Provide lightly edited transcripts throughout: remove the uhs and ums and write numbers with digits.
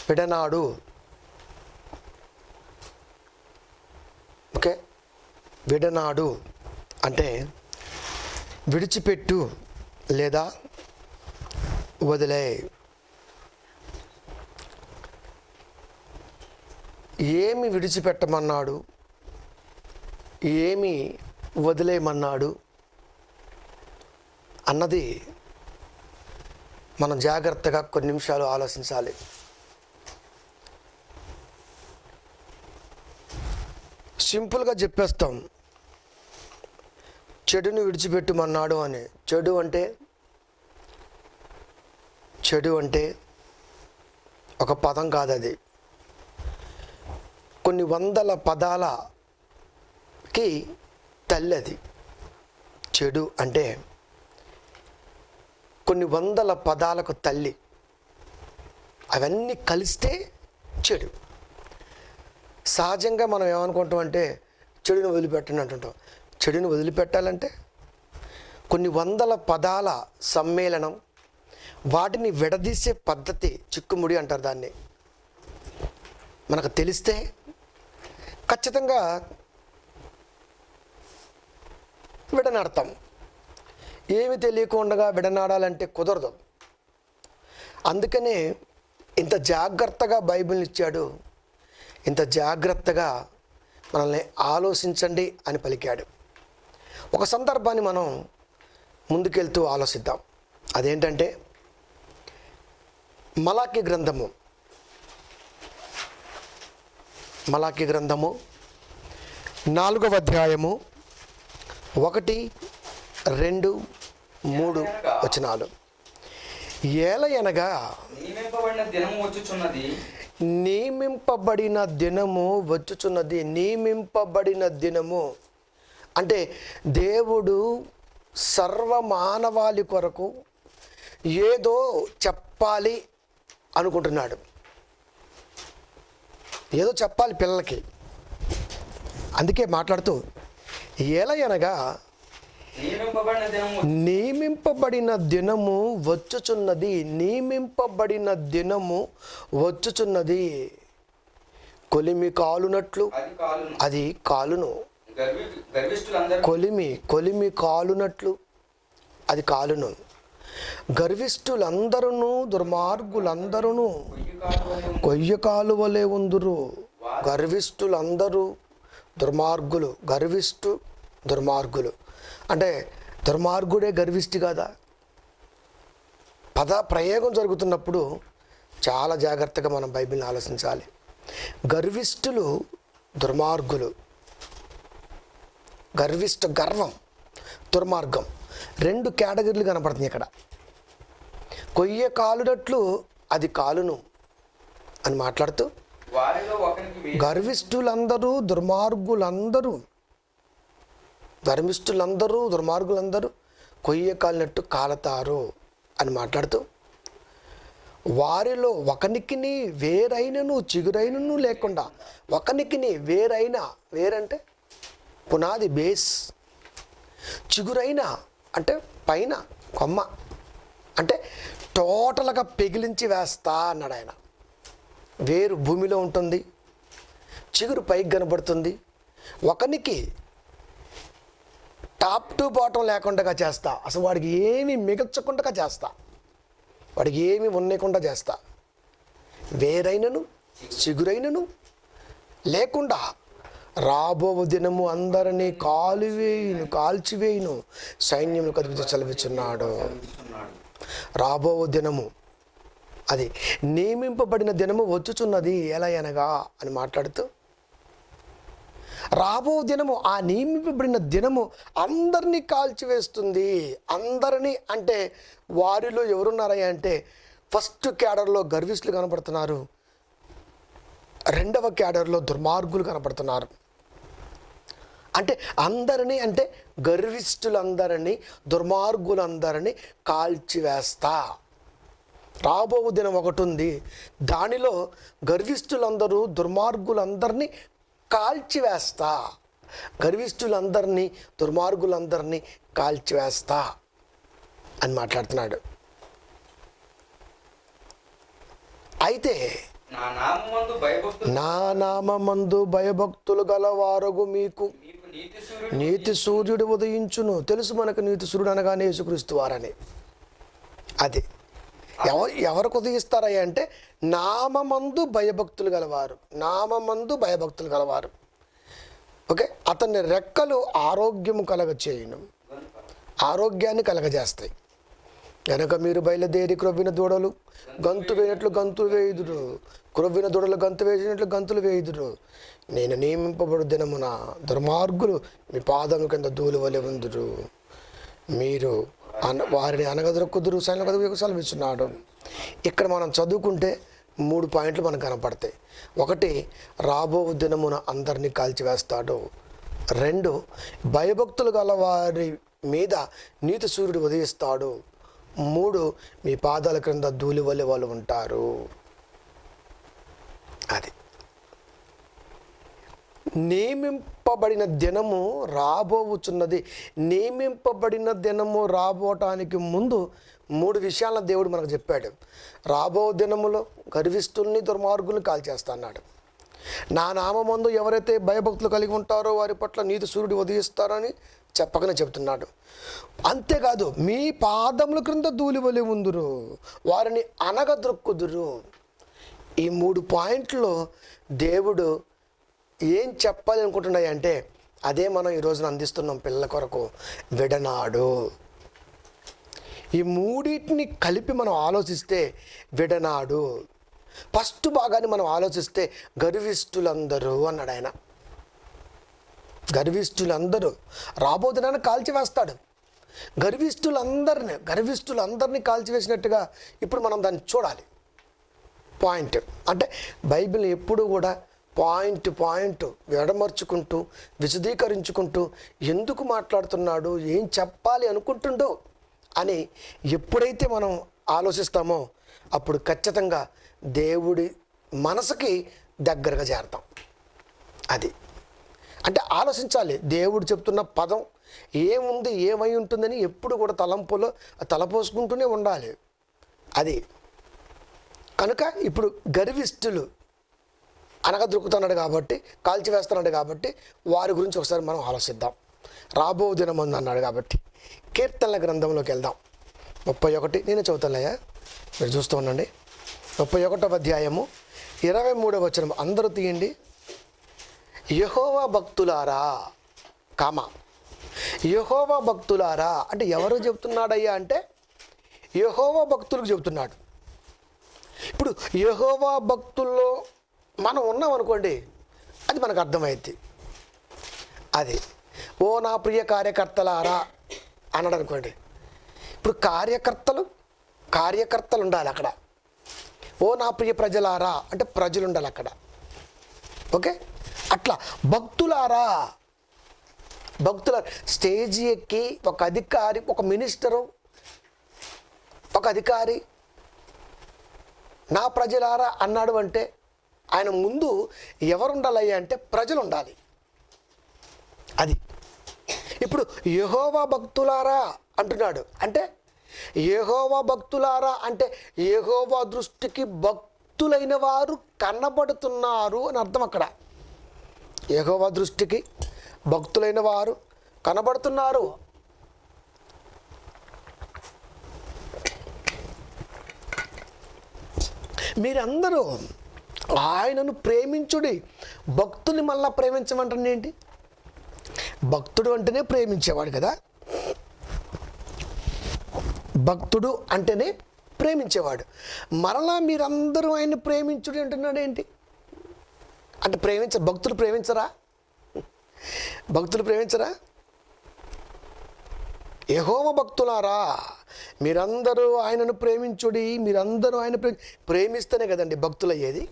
విడనాడు. Okay, విడనాడు అంటే విడిచిపెట్టు లేదా వదిలే. ఏమి విడిచిపెట్టమన్నాడు, ఏమి వదిలేయమన్నాడు అన్నది మనం జాగ్రత్తగా కొన్ని నిమిషాలు ఆలోచించాలి. సింపుల్గా చెప్పేస్తాం, చెడుని విడిచిపెట్టమన్నాడు అని. చెడు అంటే ఒక పదం కాదు, అది కొన్ని వందల పదాలకి తల్లి. అది చెడు అంటే కొన్ని వందల పదాలకు తల్లి. అవన్నీ కలిస్తే చెడు. సహజంగా మనం ఏమనుకుంటాం అంటే చెడుని వదిలిపెట్టండి అంటుంటాం. చెడుని వదిలిపెట్టాలంటే కొన్ని వందల పదాల సమ్మేళనం, వాటిని విడదీసే పద్ధతి చిక్కుముడి అంటారు దాన్ని. మనకు తెలిస్తే ఖచ్చితంగా విడనాడతాం. ఏమి తెలియకుండా విడనాడాలంటే కుదరదు. అందుకనే ఇంత జాగ్రత్తగా బైబిల్ని ఇచ్చాడు, ఇంత జాగ్రత్తగా మనల్ని ఆలోచించండి అని పలికాడు. ఒక సందర్భాన్ని మనం ముందుకెళ్తూ ఆలోచిద్దాం. అదేంటంటే మలాకి గ్రంథము 4వ అధ్యాయము 1, 2, 3 వచనాలు. ఏలయనగా నియమింపబడిన దినము వచ్చుచున్నది. నియమింపబడిన దినము అంటే దేవుడు సర్వమానవాళి కొరకు ఏదో చెప్పాలి అనుకుంటున్నాడు. ఏదో చెప్పాలి పిల్లలకి. అందుకే మాట్లాడుతూ ఏలయనగా నియమింపబడిన దినము వచ్చుచున్నది. నియమింపబడిన దినము వచ్చుచున్నది. కొలిమి కాలునట్లు అది కాలును. కొలిమి కాలునట్లు అది కాలును. గర్విష్ఠులందరూ దుర్మార్గులందరూ కొయ్య కాలువలే ఉందురు. గర్విష్ఠులందరూ దుర్మార్గులు. దుర్మార్గులు అంటే దుర్మార్గుడే గర్విష్ఠి కాదా? పద ప్రయోగం జరుగుతున్నప్పుడు చాలా జాగ్రత్తగా మనం బైబిల్ని ఆలోచించాలి. గర్విష్ఠులు దుర్మార్గులు. గర్వం, దుర్మార్గం 2 కేటగిరీలు కనపడుతుంది ఇక్కడ. కొయ్య కాలునట్లు అది కాలును అని మాట్లాడుతూ గర్విష్ఠులందరూ దుర్మార్గులందరూ కొయ్య కాలినట్టు కాలతారు అని మాట్లాడుతూ వారిలో ఒకనికిని వేరైనను చిగురైనను లేకుండా, ఒకనికిని వేరంటే పునాది బేస్, చిగురైన అంటే పైన కొమ్మ, అంటే టోటల్గా పెగిలించి వేస్తా అన్నాడు ఆయన. వేరు భూమిలో ఉంటుంది, చిగురు పైకి కనబడుతుంది. ఒకనికి టాప్ టు బాటం లేకుండా చేస్తా, అసలు వాడికి ఏమీ మిగల్చకుండా చేస్తా, వాడికి ఏమీ ఉన్నకుండా చేస్తా. వేరైనను చిగురైనను లేకుండా రాబో దినము అందరినీ కాల్చివేయును సైన్యములకు అధిపతి సెలవిస్తున్నాడు. రాబో దినము అది నియమింపబడిన దినము వచ్చుచున్నది ఎలా అనగా అని మాట్లాడుతూ రాబో దినము, ఆ నియమింపబడిన దినము అందరినీ కాల్చివేస్తుంది. అందరినీ అంటే వారిలో ఎవరున్నారయ్యా అంటే ఫస్ట్ క్యాడర్లో గర్విష్ఠులు కనపడుతున్నారు, 2వ క్యాడర్లో దుర్మార్గులు కనపడుతున్నారు. అంటే అందరినీ అంటే గర్విష్ఠులందరినీ దుర్మార్గులందరినీ కాల్చివేస్తా. రాబో దినం ఒకటి ఉంది, దానిలో గర్విష్ఠులందరూ దుర్మార్గులందరినీ కాల్చివేస్తా. గర్విష్ఠులందరినీ దుర్మార్గులందరినీ కాల్చివేస్తా అని మాట్లాడుతున్నాడు. అయితే నా నామమందు భయభక్తులు నా నామమందు భయభక్తులు గలవారగు మీకు మీకు నీతి సూర్యుడు నీతి సూర్యుడు ఉదయించును. తెలుసు మనకు నీతి సూర్యుడు అనగానే యేసుక్రీస్తు వారని. అది ఎవరికి ఉదయిస్తారయ్యా అంటే నామమందు భయభక్తులు గలవారు, నామమందు భయభక్తులు గలవారు. ఓకే, అతన్ని రెక్కలు ఆరోగ్యము కలగచేయును, ఆరోగ్యాన్ని కలగజేస్తాయి. కనుక మీరు బయలుదేరి క్రొవ్విన దూడలు గంతు వేయినట్లు గంతులు వేయుదురు, క్రొవ్విన దూడలు గంతు వేసినట్లు గంతులు వేయుదురు. నేను నియమింపబడు దినమున దుర్మార్గులు మీ పాదము కింద ధూళి వలె ఉందురు. మీరు వారిని అనగదొరుకుదురు సైనిక సెలవిస్తున్నాడు. ఇక్కడ మనం చదువుకుంటే 3 పాయింట్లు మనకు కనపడతాయి. 1, రాబో దినమున అందరినీ కాల్చివేస్తాడు. 2, భయభక్తులు గల వారి మీద నీతి సూర్యుడు ఉదయిస్తాడు. 3, మీ పాదాల క్రింద ధూళి వలె వాళ్ళు ఉంటారు. అది నియమింపబడిన దినము రాబోవుచున్నది. నియమింపబడిన దినము రాబోటానికి ముందు 3 విషయాలను దేవుడు మనకు చెప్పాడు. రాబో దినములో గర్విష్ఠుల్ని దుర్మార్గుల్ని కాల్చేస్తాడు. నా నామమందు ఎవరైతే భయభక్తులు కలిగి ఉంటారో వారి పట్ల నీతి సూర్యుడు ఉదయిస్తారని చెప్పకనే చెప్తున్నాడు. అంతేకాదు, మీ పాదముల క్రింద ధూళి వలె ఉందురు, వారిని అనగద్రొక్కుదురు. ఈ 3 పాయింట్లో దేవుడు ఏం చెప్పాలి అనుకుంటున్నాయి అంటే అదే మనం ఈరోజున అందిస్తున్నాం పిల్లల కొరకు. విడనాడు. ఈ 3టిని కలిపి మనం ఆలోచిస్తే విడనాడు. ఫస్ట్ భాగాన్ని మనం ఆలోచిస్తే గర్విష్ఠులందరూ అన్నాడు ఆయన. గర్విష్ఠులందరూ రాబోతున్నా కాల్చివేస్తాడు. గర్విష్ఠులందరినీ కాల్చివేసినట్టుగా ఇప్పుడు మనం దాన్ని చూడాలి. పాయింట్ అంటే బైబిల్ ఎప్పుడూ కూడా పాయింట్ విడమర్చుకుంటూ విశదీకరించుకుంటూ ఎందుకు మాట్లాడుతున్నాడు, ఏం చెప్పాలి అనుకుంటుండో అని ఎప్పుడైతే మనం ఆలోచిస్తామో అప్పుడు ఖచ్చితంగా దేవుడి మనసుకి దగ్గరగా చేరతాం. అది అంటే ఆలోచించాలి. దేవుడు చెప్తున్న పదం ఏముంది, ఏమై ఉంటుందని ఎప్పుడు కూడా తలంపులో తలపోసుకుంటూనే ఉండాలి. అది కనుక ఇప్పుడు గర్విష్ఠులు అనగదొరుకుతున్నాడు కాబట్టి, కాల్చివేస్తున్నాడు కాబట్టి వారి గురించి ఒకసారి మనం ఆలోచిద్దాం. రాబో దినమందు అన్నాడు కాబట్టి కీర్తనల గ్రంథంలోకి వెళ్దాం. 31 నేను చదువుతానయ్యా, మీరు చూస్తూ ఉండండి. 31వ అధ్యాయము 23వ వచనం అందరూ తీయండి. యెహోవా భక్తులారా యెహోవా భక్తులారా అంటే ఎవరు చెబుతున్నాడయ్యా అంటే యెహోవా భక్తులకు చెబుతున్నాడు. ఇప్పుడు యెహోవా భక్తుల్లో మనం ఉన్నాం అనుకోండి, అది మనకు అర్థమైంది. అది ఓ నా ప్రియ కార్యకర్తలారా అన్నాడు అనుకోండి. ఇప్పుడు కార్యకర్తలు ఉండాలి అక్కడ. ఓ నా ప్రియ ప్రజలారా అంటే ప్రజలు ఉండాలి అక్కడ. ఓకే, అట్లా భక్తుల స్టేజ్ ఎక్కి ఒక అధికారి, ఒక మినిస్టరు, ఒక అధికారి నా ప్రజలారా అన్నాడు అంటే ఆయన ముందు ఎవరు ఉండాలయ్యా అంటే ప్రజలు ఉండాలి. అది ఇప్పుడు యెహోవా భక్తులారా అంటున్నాడు అంటే యెహోవా భక్తులారా అంటే యెహోవా దృష్టికి భక్తులైన వారు కనబడుతున్నారు అని అర్థం. అక్కడ యెహోవా దృష్టికి భక్తులైన వారు కనబడుతున్నారు. మీరందరూ ఆయనను ప్రేమించుడి. భక్తుని మళ్ళా ప్రేమించమంటే ఏంటి? భక్తుడు అంటేనే ప్రేమించేవాడు కదా. భక్తుడు అంటేనే ప్రేమించేవాడు. మరలా మీరందరూ ఆయన్ని ప్రేమించుడి అంటున్నాడు ఏంటి అంటే భక్తులు ప్రేమించరా? యెహోవా భక్తులారా మీరందరూ ఆయనను ప్రేమించుడి. మీరందరూ ఆయన ప్రేమిస్తేనే కదండి భక్తులు అయ్యేది.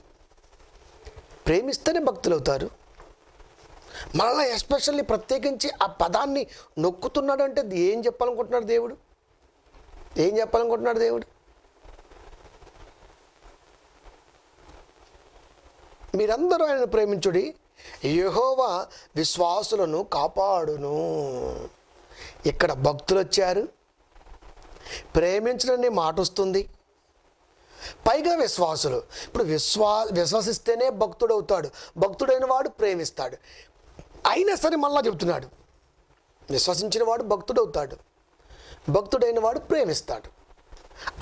ప్రేమిస్తేనే భక్తులు అవుతారు. మరలా ఎస్పెషల్లీ ప్రత్యేకించి ఆ పదాన్ని నొక్కుతున్నాడు అంటే ఏం చెప్పాలనుకుంటున్నాడు దేవుడు? మీరందరూ ఆయనను ప్రేమించుడి, యెహోవా విశ్వాసులను కాపాడును. ఇక్కడ భక్తులు వచ్చారు, ప్రేమించడని మాట వస్తుంది. పైగా విశ్వాసులు. ఇప్పుడు విశ్వసిస్తేనే భక్తుడవుతాడు. భక్తుడైన వాడు ప్రేమిస్తాడు. అయినా సరే మళ్ళా చెప్తున్నాడు, విశ్వసించిన వాడు భక్తుడవుతాడు, భక్తుడైన వాడు ప్రేమిస్తాడు.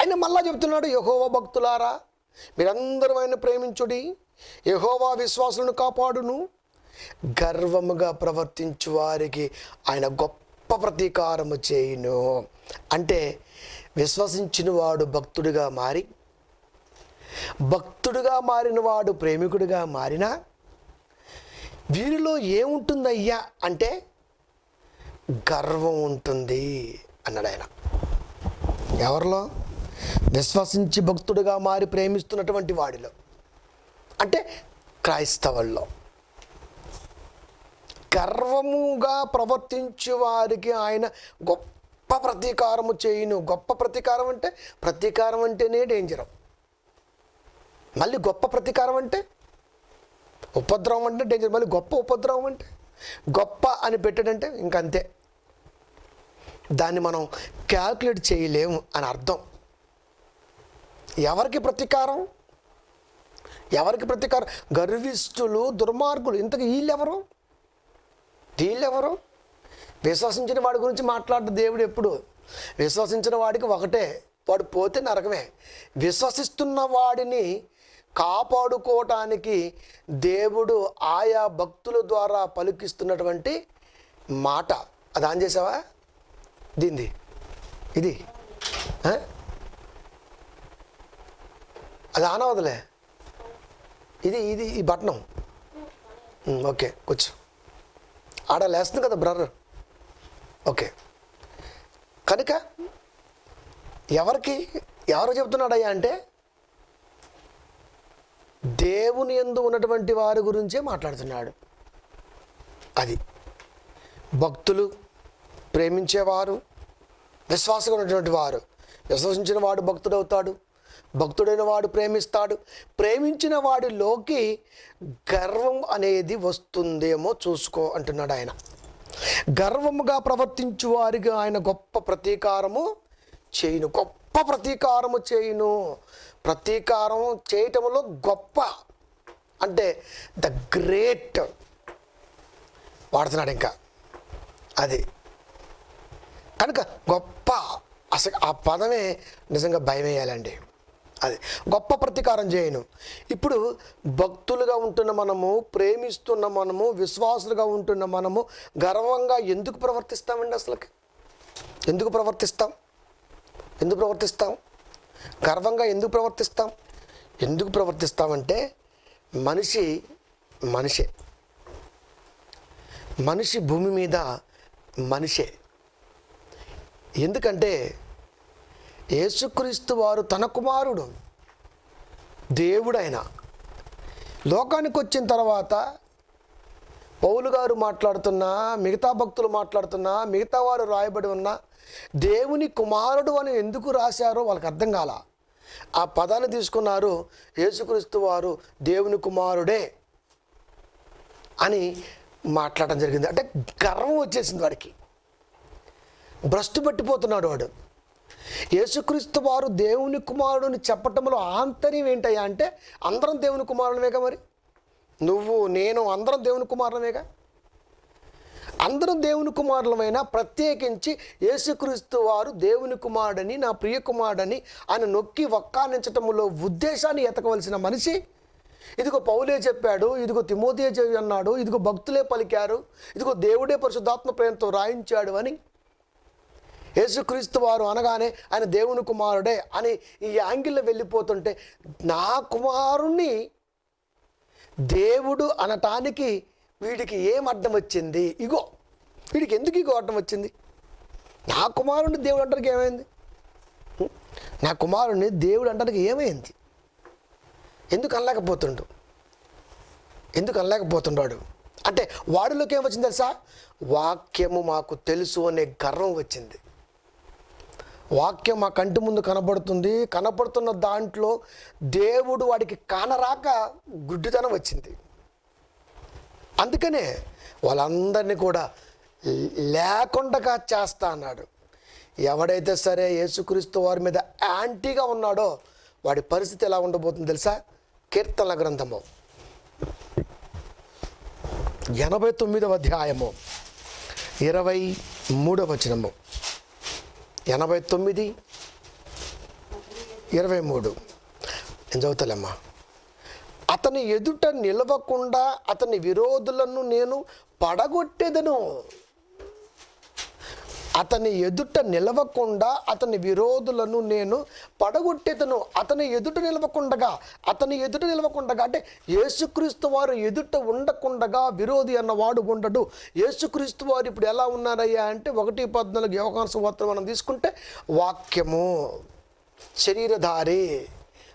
ఆయన మళ్ళా చెప్తున్నాడు, యెహోవా భక్తులారా మీరందరూ ఆయన ప్రేమించుడి, యెహోవా విశ్వాసులను కాపాడును, గర్వముగా ప్రవర్తించు వారికి ఆయన గొప్ప ప్రతీకారము చేయును. అంటే విశ్వసించిన వాడు భక్తుడిగా మారి, భక్తుడిగా మారిన వాడు ప్రేమికుడిగా మారినా వీరిలో ఏముంటుందయ్యా అంటే గర్వం ఉంటుంది అన్నాడు ఆయన. ఎవరిలో? విశ్వసించి భక్తుడిగా మారి ప్రేమిస్తున్నటువంటి వాడిలో, అంటే క్రైస్తవుల్లో. గర్వముగా ప్రవర్తించే వారికి ఆయన గొప్ప ప్రతీకారము చేయును. గొప్ప ప్రతీకారం అంటే, ప్రతీకారం అంటేనే డేంజరు. మళ్ళీ గొప్ప ప్రతీకారం అంటే ఉపద్రవం అంటే డేంజర్. మళ్ళీ గొప్ప ఉపద్రవం అంటే, గొప్ప అని పెట్టాడంటే ఇంకంతే, దాన్ని మనం క్యాల్కులేట్ చేయలేము అని అర్థం. ఎవరికి ప్రతీకారం? ఎవరికి ప్రతీకారం? గర్విష్ఠులు, దుర్మార్గులు. ఇంతకు వీళ్ళెవరు? విశ్వసించిన వాడి గురించి మాట్లాడు దేవుడు ఎప్పుడు. విశ్వసించిన వాడికి ఒకటే, వాడు పోతే నరకమే. విశ్వసిస్తున్న వాడిని కాపాడుకోవటానికి దేవుడు ఆయా భక్తుల ద్వారా పలికిస్తున్నటువంటి మాట. అది ఆన్ చేసావా? దీంది ఇది అది ఆన్ అవదులే. ఇది ఈ బటనం. ఓకే, కూర్చో. ఆడ లేస్తుంది కదా బ్రదర్. ఓకే, కనుక ఎవరు చెప్తున్నాడయ్యా అంటే దేవుని యందు ఉన్నటువంటి వారి గురించే మాట్లాడుతున్నాడు. అది భక్తులు, ప్రేమించేవారు, విశ్వాసంగా ఉన్నటువంటి వారు. విశ్వసించిన వాడు భక్తుడవుతాడు, భక్తుడైన వాడు ప్రేమిస్తాడు. ప్రేమించిన వాడిలోకి గర్వం అనేది వస్తుందేమో చూసుకో అంటున్నాడు ఆయన. గర్వముగా ప్రవర్తించు వారికి ఆయన గొప్ప ప్రతీకారము చేయును. గొప్ప ప్రతీకారము చేయును. ప్రతీకారం చేయటంలో గొప్ప అంటే ద గ్రేట్ వాడుతున్నాడు ఇంకా. అది కనుక గొప్ప, అసలు ఆ పదమే నిజంగా భయం వేయాలండి. అది గొప్ప ప్రతీకారం చేయను. ఇప్పుడు భక్తులుగా ఉంటున్న మనము, ప్రేమిస్తున్న మనము, విశ్వాసులుగా ఉంటున్న మనము గర్వంగా ఎందుకు ప్రవర్తిస్తామండి? అసలుకి ఎందుకు ప్రవర్తిస్తాం? గర్వంగా ఎందుకు ప్రవర్తిస్తామంటే మనిషి భూమి మీద మనిషే. ఎందుకంటే యేసుక్రీస్తు వారు తన కుమారుడు, దేవుడైన లోకానికి వచ్చిన తర్వాత పౌలు గారు మాట్లాడుతున్నా, మిగతా భక్తులు మాట్లాడుతున్నా, మిగతా వారు రాయబడి ఉన్న దేవుని కుమారుడు అని ఎందుకు రాశారో వాళ్ళకి అర్థం కాల. ఆ పదాన్ని తీసుకున్నారు, యేసుక్రీస్తు వారు దేవుని కుమారుడే అని మాట్లాడడం జరిగింది. అంటే గర్వం వచ్చేసింది వాడికి, భ్రష్టు పట్టిపోతున్నాడు వాడు. యేసుక్రీస్తు వారు దేవుని కుమారుడిని చెప్పటంలో ఆంతర్యం ఏంటయ్యా అంటే, అందరం దేవుని కుమారులమేగా. మరి నువ్వు, నేను అందరం దేవుని కుమారులమేగా. అందరం దేవుని కుమారులమైనా ప్రత్యేకించి యేసుక్రీస్తు వారు దేవుని కుమారుడని, నా ప్రియ కుమారుడని ఆయన నొక్కి వక్కానించటంలో ఉద్దేశాన్ని ఎతకవలసిన మనిషి, ఇదిగో పౌలే చెప్పాడు, ఇదిగో తిమోతియే అన్నాడు, ఇదిగో భక్తులే పలికారు, ఇదిగో దేవుడే పరిశుద్ధాత్మ ప్రేమతో రాయించాడు అని, యేసుక్రీస్తు వారు అనగానే ఆయన దేవుని కుమారుడే అని ఈ యాంగిల్లో వెళ్ళిపోతుంటే, నా కుమారుణ్ణి దేవుడు అనటానికి వీడికి ఏం అడ్డం వచ్చింది? వీడికి ఎందుకు అడ్డం వచ్చింది? నా కుమారుణ్ణి దేవుడు అంటానికి ఏమైంది? నా కుమారుణ్ణి దేవుడు అంటానికి ఏమైంది? ఎందుకు అనలేకపోతుండాడు అంటే వాడిలోకి ఏమొచ్చింది తెలుసా? వాక్యము మాకు తెలుసు అనే గర్వం వచ్చింది. వాక్యం మా కంటి ముందు కనబడుతున్న దాంట్లో దేవుడు వాడికి కానరాక గుడ్డితనం వచ్చింది. అందుకనే వాళ్ళందరినీ కూడా లేకుండా చేస్తా అన్నాడు. ఎవడైతే సరే యేసుక్రీస్తు వారి మీద యాంటీగా ఉన్నాడో వాడి పరిస్థితి ఎలా ఉండబోతుంది తెలుసా? కీర్తనల గ్రంథము 89వ అధ్యాయము 23వ వచనము. 89:23 నేను చదువుతాలేమ్మా. అతని ఎదుట నిలవకుండా అతని విరోధులను నేను పడగొట్టేదను. అతని ఎదుట నిలవకుండా అతని విరోధులను నేను పడగొట్టేదను. అతని ఎదుట నిలవకుండగా అంటే యేసుక్రీస్తు వారు ఎదుట ఉండకుండగా విరోధి అన్నవాడు ఉండడు. యేసుక్రీస్తు వారు ఇప్పుడు ఎలా ఉన్నారయ్యా అంటే 1:14 యోహాను సువార్త మనం తీసుకుంటే వాక్యము శరీరధారి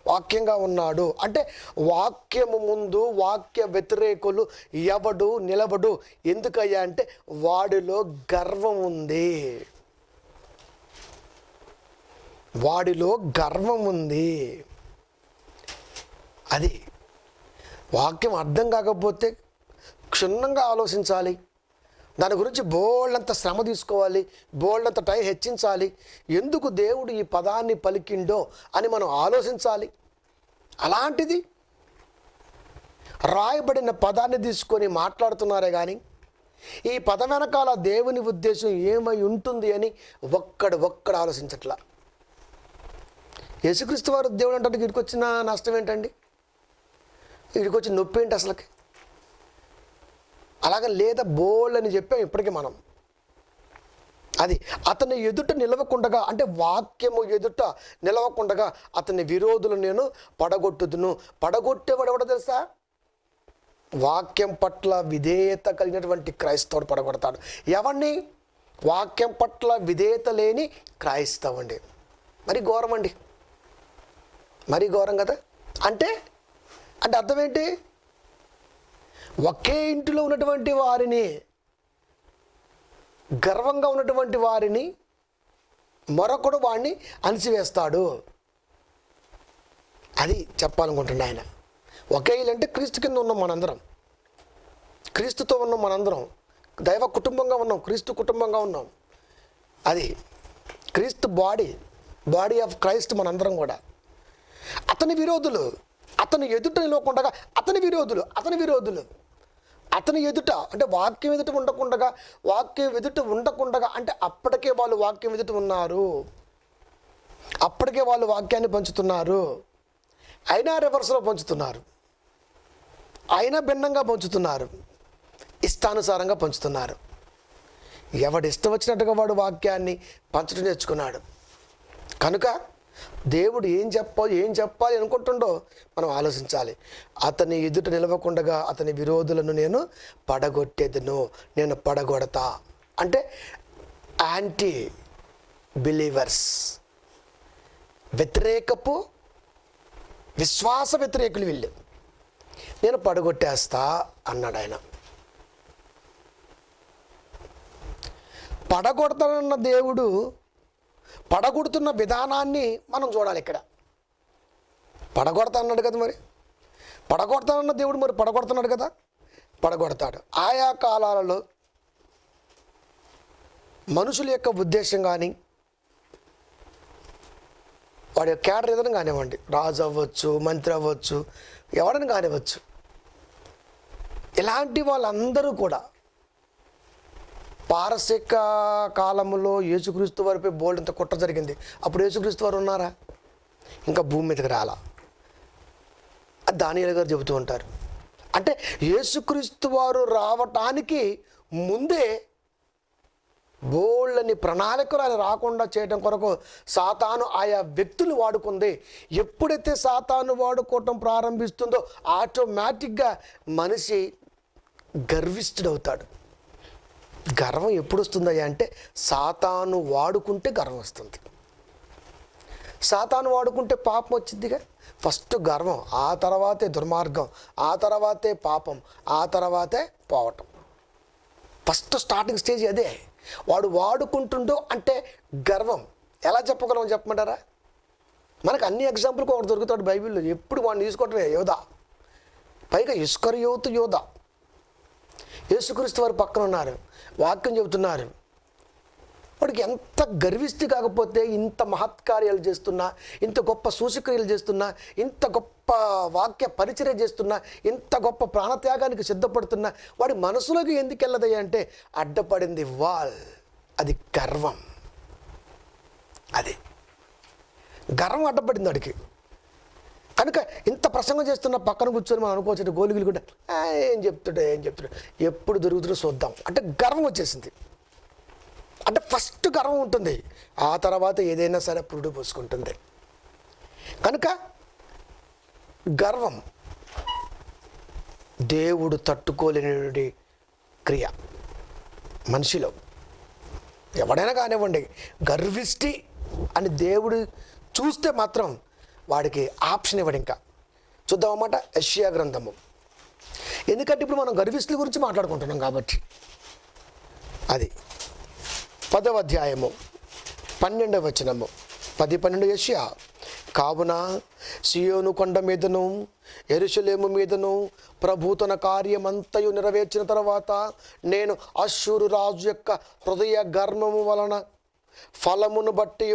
వాక్యంగా ఉన్నాడు. అంటే వాక్యము ముందు వాక్య వ్యతిరేకులు ఎవడు నిలబడు. ఎందుకయ్యా అంటే వాడిలో గర్వం ఉంది. వాడిలో గర్వం ఉంది. అది వాక్యం అర్థం కాకపోతే క్షుణ్ణంగా ఆలోచించాలి. దాని గురించి బోళ్ళంత శ్రమ తీసుకోవాలి, బోళ్ళంత టైం హెచ్చించాలి. ఎందుకు దేవుడు ఈ పదాన్ని పలికిండో అని మనం ఆలోచించాలి. అలాంటిది రాయబడిన పదాన్ని తీసుకొని మాట్లాడుతున్నారే కానీ ఈ పదం వెనకాల దేవుని ఉద్దేశం ఏమై ఉంటుంది అని ఒక్కడు ఆలోచించట్లా. యేసుక్రీస్తు వారు దేవుడు అంటే వీడికి వచ్చిన నష్టం ఏంటండి? వీడికి వచ్చిన నొప్పి ఏంటి అసలుకి? అలాగ లేదా బోల్డ్ అని చెప్పాం ఇప్పటికీ మనం. అది అతని ఎదుట నిలవకుండగా అంటే వాక్యము ఎదుట నిలవకుండగా అతని విరోధులు నేను పడగొట్టుదును. పడగొట్టేవాడు ఎవడో తెలుసా? వాక్యం పట్ల విధేయత కలిగినటువంటి క్రైస్తవుడు పడగొడతాడు. ఎవరిని? వాక్యం పట్ల విధేయత లేని క్రైస్తవుండి. మరి ఘోరం అండి, మరీ ఘోరం కదా. అంటే అర్థం ఏంటి? ఒకే ఇంటిలో ఉన్నటువంటి వారిని, గర్వంగా ఉన్నటువంటి వారిని మరొకడు వాడిని అణిచివేస్తాడు. అది చెప్పాలనుకుంటున్నా ఆయన. ఒకే ఇల్లు అంటే క్రీస్తు కింద ఉన్నాం మనందరం, క్రీస్తుతో ఉన్నాం మనందరం, దైవ కుటుంబంగా ఉన్నాం, క్రీస్తు కుటుంబంగా ఉన్నాం. అది క్రీస్తు బాడీ ఆఫ్ క్రైస్ట్ మనందరం కూడా. అతని విరోధులు అతని ఎదుట నిలవకుండా అతని విరోధులు అతని ఎదుట అంటే వాక్యం ఎదుట ఉండకుండా అంటే అప్పటికే వాళ్ళు వాక్యం ఎదుట ఉన్నారు, అప్పటికే వాళ్ళు వాక్యాన్ని పంచుతున్నారు. అయినా రివర్స్లో పంచుతున్నారు, అయినా భిన్నంగా పంచుతున్నారు, ఇష్టానుసారంగా పంచుతున్నారు. ఎవడు ఇష్టం వచ్చినట్టుగా వాడు వాక్యాన్ని పంచడం నేర్చుకున్నాడు. కనుక దేవుడు ఏం చెప్పాలి అనుకుంటుండో మనం ఆలోచించాలి. అతని ఎదుట నిలవకుండగా అతని విరోధులను నేను పడగొట్టేదను. నేను పడగొడతా అంటే యాంటీ బిలీవర్స్, వ్యతిరేకపు విశ్వాస వ్యతిరేకులు వీళ్ళు, నేను పడగొట్టేస్తా అన్నాడు ఆయన. పడగొడతానన్న దేవుడు పడగొడుతున్న విధానాన్ని మనం చూడాలి. ఇక్కడ పడగొడతా అన్నాడు కదా, మరి పడగొడతానన్న దేవుడు మరి పడగొడుతున్నాడు కదా, పడగొడతాడు. ఆయా కాలాలలో మనుషుల యొక్క ఉద్దేశం కానీ వాడి యొక్క క్యాడర్ ఏదైనా కానివ్వండి, రాజు అవ్వచ్చు, మంత్రి అవ్వచ్చు, ఎవరైనా కానివ్వచ్చు, ఇలాంటి వాళ్ళందరూ కూడా పారసిక కాలంలో యేసుక్రీస్తు వారిపై బోల్డ్ అంత కుట్ర జరిగింది. అప్పుడు యేసుక్రీస్తు వారు ఉన్నారా? ఇంకా భూమి మీదకి రాలా. అది దానియేలు గారు చెబుతూ ఉంటారు. అంటే యేసుక్రీస్తు వారు రావటానికి ముందే బోళ్ళని ప్రణాళికలు ఆయన రాకుండా చేయడం కొరకు సాతాను ఆయా వ్యక్తులు వాడుకుంది. ఎప్పుడైతే సాతాను వాడుకోవటం ప్రారంభిస్తుందో ఆటోమేటిక్గా మనిషి గర్విష్ఠుడవుతాడు. గర్వం ఎప్పుడు వస్తుందయ్యా అంటే సాతాను వాడుకుంటే గర్వం వస్తుంది. సాతాను వాడుకుంటే పాపం వచ్చిందిగా. ఫస్ట్ గర్వం, ఆ తర్వాతే దుర్మార్గం, ఆ తర్వాతే పాపం, ఆ తర్వాతే పోవటం. ఫస్ట్ స్టార్టింగ్ స్టేజ్ అదే. వాడు వాడుకుంటుండో అంటే గర్వం. ఎలా చెప్పగలం చెప్పమంటారా? మనకు అన్ని ఎగ్జాంపుల్కి ఒకటి దొరుకుతాడు బైబిల్లో. ఎప్పుడు వాడిని తీసుకోవటమే యోధ, పైగా ఇస్కరియోతు యోధ. యేసుక్రీస్తు వారు పక్కన ఉన్నారు, వాక్యం చెబుతున్నారు. వాడికి ఎంత గర్విష్టి కాకపోతే ఇంత మహత్కార్యాలు చేస్తున్నా, ఇంత గొప్ప సూచక్రియలు చేస్తున్నా, ఇంత గొప్ప వాక్య పరిచర్య చేస్తున్నా, ఇంత గొప్ప ప్రాణత్యాగానికి సిద్ధపడుతున్నా వాడి మనసులోకి ఎందుకు వెళ్ళదయ్యా అంటే అడ్డపడింది వాల్, అది గర్వం. అది గర్వం అడ్డపడింది వాడికి. కనుక ఇంత ప్రసంగం చేస్తున్న పక్కన కూర్చొని మనం అనుకోవచ్చు గోలిగులు కూడా ఏం చెప్తాడు ఎప్పుడు దొరుకుతుందో చూద్దాం అంటే గర్వం వచ్చేసింది. అంటే ఫస్ట్ గర్వం ఉంటుంది, ఆ తర్వాత ఏదైనా సరే పురుడు పోసుకుంటుంది. కనుక గర్వం దేవుడు తట్టుకోలేని క్రియ మనిషిలో. ఎవడైనా కానివ్వండి, గర్విష్టి అని దేవుడు చూస్తే మాత్రం వాడికి ఆప్షన్ ఇవ్వడు. ఇంకా చూద్దామన్నమాట యెషయా గ్రంథము. ఎందుకంటే ఇప్పుడు మనం గర్విష్ఠుల గురించి మాట్లాడుకుంటున్నాం కాబట్టి. అది 10వ అధ్యాయము 12వ వచనము 10-12 యెషయా. కావున సియోను కొండ మీదను యెరూషలేము మీదను ప్రభు తన కార్యమంతయు నెరవేర్చిన తర్వాత నేను అష్షూరు రాజు యొక్క హృదయ గర్వము వలన ఫలమును బట్టి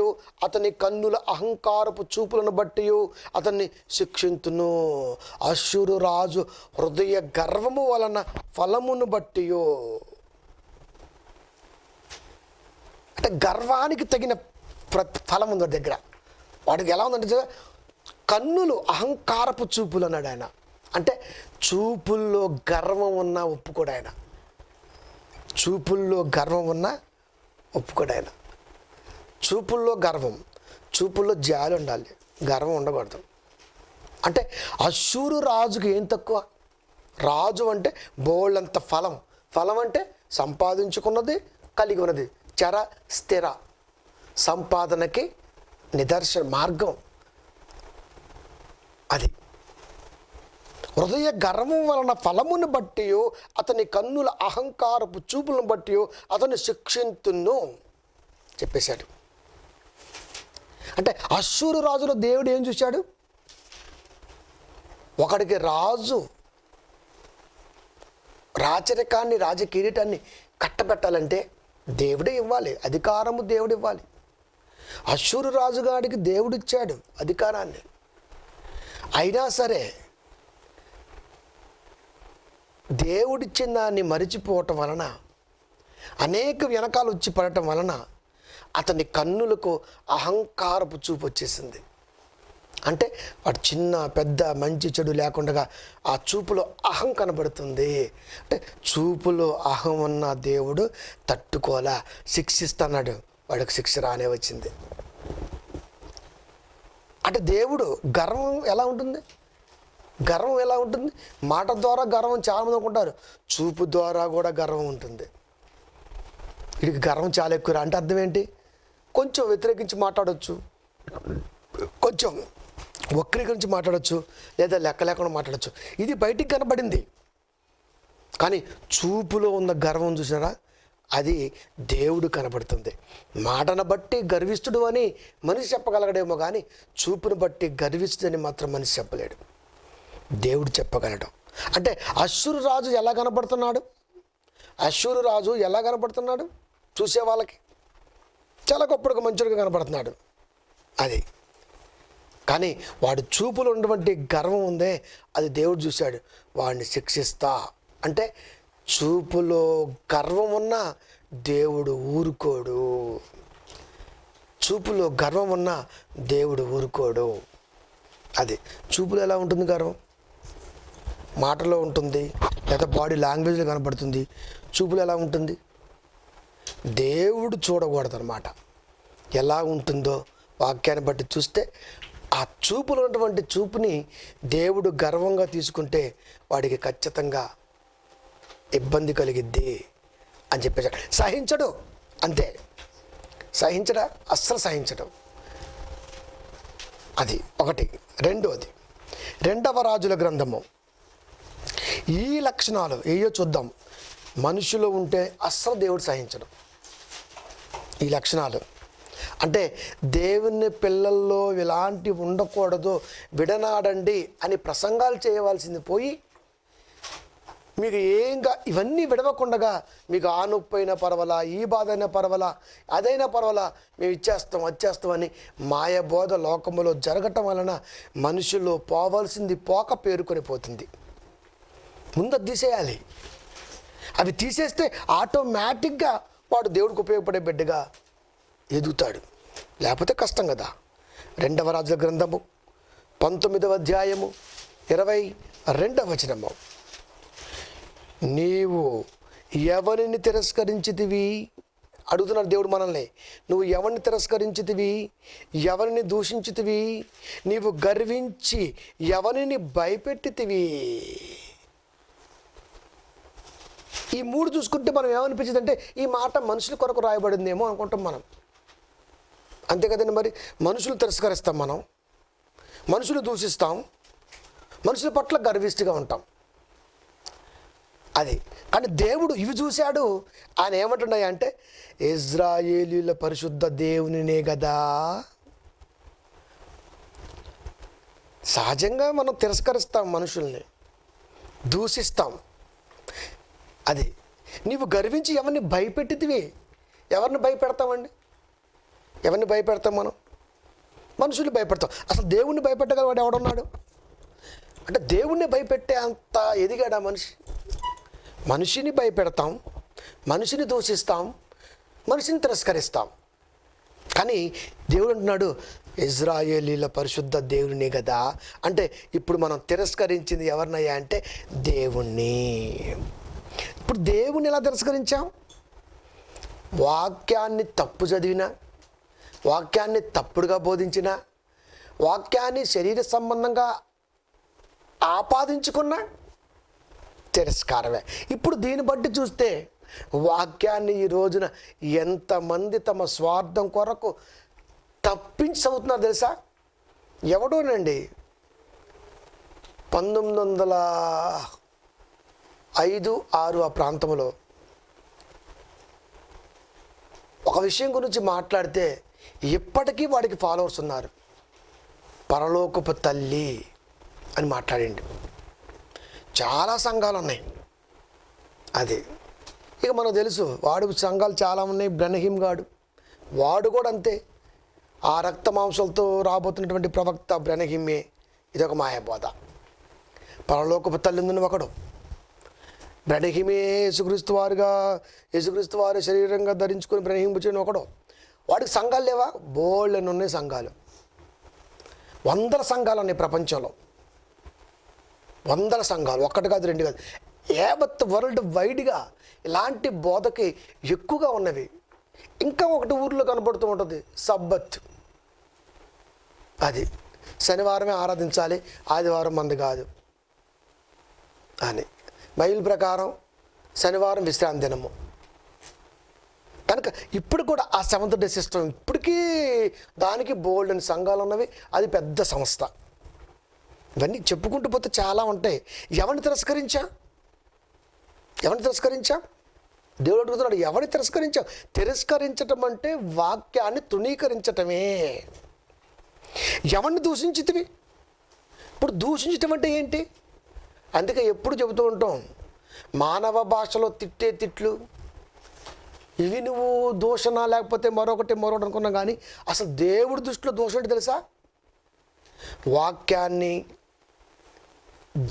అతని కన్నుల అహంకారపు చూపులను బట్టి అతన్ని శిక్షింతును. అష్షూరు రాజు హృదయ గర్వము వలన ఫలమును బట్టి, అంటే గర్వానికి తగిన ఫలం ఉంది వాడి దగ్గర. వాడికి ఎలా ఉందంటే కన్నులు అహంకారపు చూపులు అన్నాడు ఆయన. అంటే చూపుల్లో గర్వం ఉన్నా ఒప్పుకోడు ఆయన. చూపుల్లో గర్వం ఉన్నా ఒప్పుకోడు ఆయన. చూపుల్లో గర్వం, చూపుల్లో జాలి ఉండాలి, గర్వం ఉండకూడదు. అంటే అష్షూరు రాజుకి ఏం తక్కువ? రాజు అంటే బోళ్ళంత ఫలం. ఫలం అంటే సంపాదించుకున్నది, కలిగి ఉన్నది, చర స్థిర సంపాదనకి నిదర్శన మార్గం. అది హృదయ గర్వం వలన ఫలమును బట్టి అతని కన్నుల అహంకారపు చూపులను బట్టి అతన్ని శిక్షింతును చెప్పేశాడు. అంటే అష్షూరు రాజులో దేవుడు ఏం చూశాడు? ఒకడికి రాజు రాచరికాన్ని, రాజకిరీటాన్ని కట్టబెట్టాలంటే దేవుడే ఇవ్వాలి, అధికారము దేవుడు ఇవ్వాలి. అష్షూరు రాజుగాడికి దేవుడిచ్చాడు అధికారాన్ని. అయినా సరే దేవుడిచ్చిన దాన్ని మరిచిపోవటం వలన, అనేక వెనకాలు వచ్చి పడటం వలన అతని కన్నులకు అహంకారపు చూపు వచ్చేసింది. అంటే వాడు చిన్న పెద్ద మంచి చెడు లేకుండా ఆ చూపులో అహం కనబడుతుంది. అంటే చూపులో అహం ఉన్న దేవుడు తట్టుకోలా, శిక్షిస్తున్నాడు. వాడికి శిక్ష రానే వచ్చింది. అంటే దేవుడు గర్వం ఎలా ఉంటుంది? గర్వం ఎలా ఉంటుంది? మాట ద్వారా గర్వం చాలామంది అనుకుంటారు, చూపు ద్వారా కూడా గర్వం ఉంటుంది. వీడికి గర్వం చాలా ఎక్కువ. అంటే అర్థం ఏంటి? కొంచెం వ్యతిరేకించి మాట్లాడవచ్చు, కొంచెం వక్రీకరించి మాట్లాడచ్చు, లేదా లెక్క లేకుండా మాట్లాడచ్చు. ఇది బయటికి కనబడింది. కానీ చూపులో ఉన్న గర్వం చూసారా, అది దేవుడు కనబడుతుంది. మాటను బట్టి గర్విస్తుడు అని మనిషి చెప్పగలగడేమో కానీ చూపును బట్టి గర్విస్తుడని మాత్రం మనిషి చెప్పలేడు, దేవుడు చెప్పగలడు. అంటే అష్షూరు రాజు ఎలా కనబడుతున్నాడు? అష్షూరు రాజు ఎలా కనబడుతున్నాడు? చూసే వాళ్ళకి చాలా గొప్పగా మంచిగా కనబడుతున్నాడు. అది కానీ వాడి చూపులో ఉన్నటువంటి గర్వం ఉందే, అది దేవుడు చూశాడు, వాడిని శిక్షిస్తా. అంటే చూపులో గర్వం ఉన్నా దేవుడు ఊరుకోడు. చూపులో గర్వం ఉన్నా దేవుడు ఊరుకోడు. అది చూపులో ఎలా ఉంటుంది గర్వం? మాటలో ఉంటుంది, లేదా బాడీ లాంగ్వేజ్లో కనబడుతుంది. చూపులో ఎలా ఉంటుంది? దేవుడు చూడకూడదు అన్నమాట. ఎలా ఉంటుందో వాక్యాన్ని బట్టి చూస్తే ఆ చూపులో ఉన్నటువంటి చూపుని దేవుడు గర్వంగా తీసుకుంటే వాడికి ఖచ్చితంగా ఇబ్బంది కలిగిద్ది అని చెప్పేశాడు. సహించడు, అంతే. సహించడా? అస్సలు సహించడం. అది ఒకటి. రెండోది, 2వ రాజుల గ్రంథము. ఈ లక్షణాలు ఏయో చూద్దాం. మనుషులో ఉంటే అస్సలు దేవుడు సహించడం. ఈ లక్షణాలు అంటే దేవుని పిల్లల్లో ఇలాంటివి ఉండకూడదు, విడనాడండి అని ప్రసంగాలు చేయవలసింది పోయి మీకు ఏంగా ఇవన్నీ విడవకుండగా మీకు ఆ నొప్పి అయినా పర్వాలా, ఈ బాధ అయినా పర్వాలా, అదైనా పర్వాలా, మేము వచ్చేస్తామని మాయబోధ లోకములో జరగటం వలన మనుషులు పోవాల్సింది పోక పేరుకొని పోతుంది. ముందు అది తీసేయాలి. అవి తీసేస్తే ఆటోమేటిక్గా వాడు దేవుడికి ఉపయోగపడే బిడ్డగా ఎదుగుతాడు. లేకపోతే కష్టం కదా. 2వ రాజుల గ్రంథము 19వ అధ్యాయము 22వ వచనము. నీవు ఎవరిని తిరస్కరించితివి అడుగుతున్నాడు దేవుడు మనల్ని. నువ్వు ఎవరిని తిరస్కరించితివి, ఎవరిని దూషించితివి, నీవు గర్వించి ఎవరిని భయపెట్టితివి. ఈ 3 చూసుకుంటే మనం ఏమనిపించింది అంటే ఈ మాట మనుషుల కొరకు రాయబడిందేమో అనుకుంటాం మనం. అంతే కదండి. మరి మనుషులు తిరస్కరిస్తాం, మనం మనుషులు దూషిస్తాం, మనుషుల పట్ల గర్విష్టిగా ఉంటాం. అది కానీ దేవుడు ఇవి చూశాడు. ఆయన ఏమంటున్నాయి అంటే ఇజ్రాయేలీల పరిశుద్ధ దేవునినే కదా. సహజంగా మనం తిరస్కరిస్తాం, మనుషుల్ని దూషిస్తాం. అది నీవు గర్వించి ఎవరిని భయపెట్టితివి. ఎవరిని భయపెడతామండి? ఎవరిని భయపెడతాం మనం? మనుషుల్ని భయపెడతాం. అసలు దేవుణ్ణి భయపెట్టగల వాడు ఎవడున్నాడు? అంటే దేవుణ్ణి భయపెట్టే అంత ఎదిగాడా మనిషి? మనిషిని భయపెడతాం, మనిషిని దూషిస్తాం, మనిషిని తిరస్కరిస్తాం. కానీ దేవుడు అంటున్నాడు ఇజ్రాయేలీల పరిశుద్ధ దేవుని కదా. అంటే ఇప్పుడు మనం తిరస్కరించింది ఎవరినయ్యా అంటే దేవుణ్ణి. ఇప్పుడు దేవుణ్ణి ఎలా తిరస్కరించాం? వాక్యాన్ని తప్పు చదివినా, వాక్యాన్ని తప్పుడుగా బోధించినా, వాక్యాన్ని శరీర సంబంధంగా ఆపాదించుకున్నా తిరస్కారమే. ఇప్పుడు దీన్ని బట్టి చూస్తే వాక్యాన్ని ఈ రోజున ఎంతమంది తమ స్వార్థం కొరకు తప్పించి చదువుతున్నారు తెలుసా? ఎవడోనండి 1905-6 ఆ ప్రాంతంలో ఒక విషయం గురించి మాట్లాడితే ఇప్పటికీ వాడికి ఫాలోవర్స్ ఉన్నారు. పరలోకపు తల్లి అని మాట్లాడండి. చాలా సంఘాలు ఉన్నాయి. అది ఇక మనకు తెలుసు, వాడు సంఘాలు చాలా ఉన్నాయి. బ్రహ్మహిం గాడు వాడు కూడా అంతే. ఆ రక్త మాంసాలతో రాబోతున్నటువంటి ప్రవక్త బ్రహ్మహిమ్మే. ఇదొక మాయబోధ. పరలోకపు తల్లి ఉందని ఒకడు, బ్రహ్మహిమే యేసుక్రీస్తు వారు శరీరంగా ధరించుకొని బ్రహ్మహింపు చేయని ఒకడు. వాడికి సంఘాలు లేవా? బోళ్ళని ఉన్నాయి సంఘాలు. 100 సంఘాలు ఉన్నాయి ప్రపంచంలో. 100 సంఘాలు, 1 కాదు 2 కాదు, యావత్ వరల్డ్ వైడ్గా ఇలాంటి బోధకి ఎక్కువగా ఉన్నవి. ఇంకా ఒకటి ఊర్లో కనబడుతూ ఉంటుంది, సబ్బత్. అది శనివారమే ఆరాధించాలి, ఆదివారం మంది కాదు అని. బైబిల్ ప్రకారం శనివారం విశ్రాంతి దినము కనుక ఇప్పుడు కూడా ఆ 7th డే సిస్టమ్ ఇప్పటికీ దానికి బోల్డ్ అని సంఘాలు ఉన్నవి. అది పెద్ద సంస్థ. ఇవన్నీ చెప్పుకుంటూ పోతే చాలా ఉంటాయి. ఎవరిని తిరస్కరించా? దేవుడు అడుగుతున్నాడు, ఎవరిని తిరస్కరించావు? తిరస్కరించటం అంటే వాక్యాన్ని తృణీకరించటమే. ఎవరిని దూషించితివి? ఇప్పుడు దూషించటం అంటే ఏంటి? అందుకే ఎప్పుడు చెబుతూ ఉంటాం, మానవ భాషలో తిట్టే తిట్లు ఇవి నువ్వు దూషణ లేకపోతే మరొకటి అనుకున్నాం. కానీ అసలు దేవుడి దృష్టిలో దోషం ఏంటి తెలుసా? వాక్యాన్ని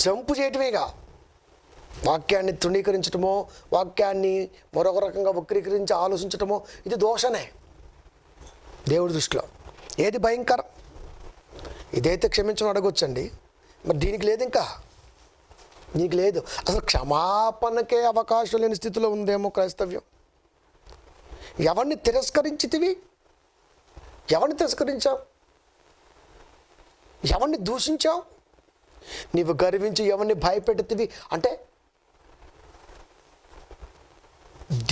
జంపు చేయటమేగా. వాక్యాన్ని తృణీకరించటమో, వాక్యాన్ని మరొక రకంగా వక్రీకరించి ఆలోచించటమో ఇది దోషనే దేవుడి దృష్టిలో. ఏది భయంకరం? ఇదైతే క్షమించడం అడగొచ్చండి. మరి దీనికి లేదు, ఇంకా దీనికి లేదు. అసలు క్షమాపణకే అవకాశం లేని స్థితిలో ఉందేమో క్రైస్తవ్యం. ఎవరిని తిరస్కరించితివి? ఎవరిని తిరస్కరించావు? ఎవరిని దూషించావు? నీవు గర్వించి ఎవరిని భయపెడుతుంది అంటే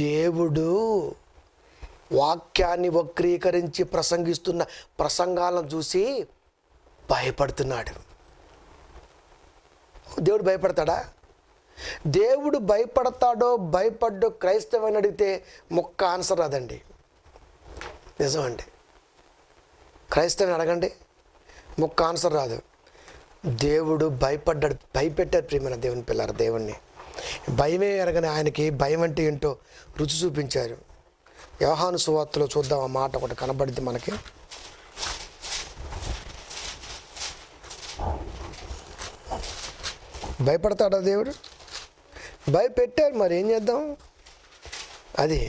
దేవుడు వాక్యాన్ని వక్రీకరించి ప్రసంగిస్తున్న ప్రసంగాలను చూసి భయపడుతున్నాడు. దేవుడు భయపడతాడా? దేవుడు భయపడతాడో భయపడ్డో క్రైస్తవాన్ని అడిగితే మొక్క ఆన్సర్ రాదండి. నిజమండి. క్రైస్తవాన్ని అడగండి, మొక్క ఆన్సర్ రాదు. దేవుడు భయపడ్డాడు, భయపెట్టారు ప్రియమైన దేవుని పిల్లల దేవుణ్ణి. భయమే ఎరగని ఆయనకి భయం అంటే ఏంటో రుచి చూపించారు. యోహాను సువార్తలో చూద్దాం, ఆ మాట ఒకటి కనబడింది మనకి. భయపడతాడా దేవుడు? భయపెట్టారు, మరి ఏం చేద్దాం. అది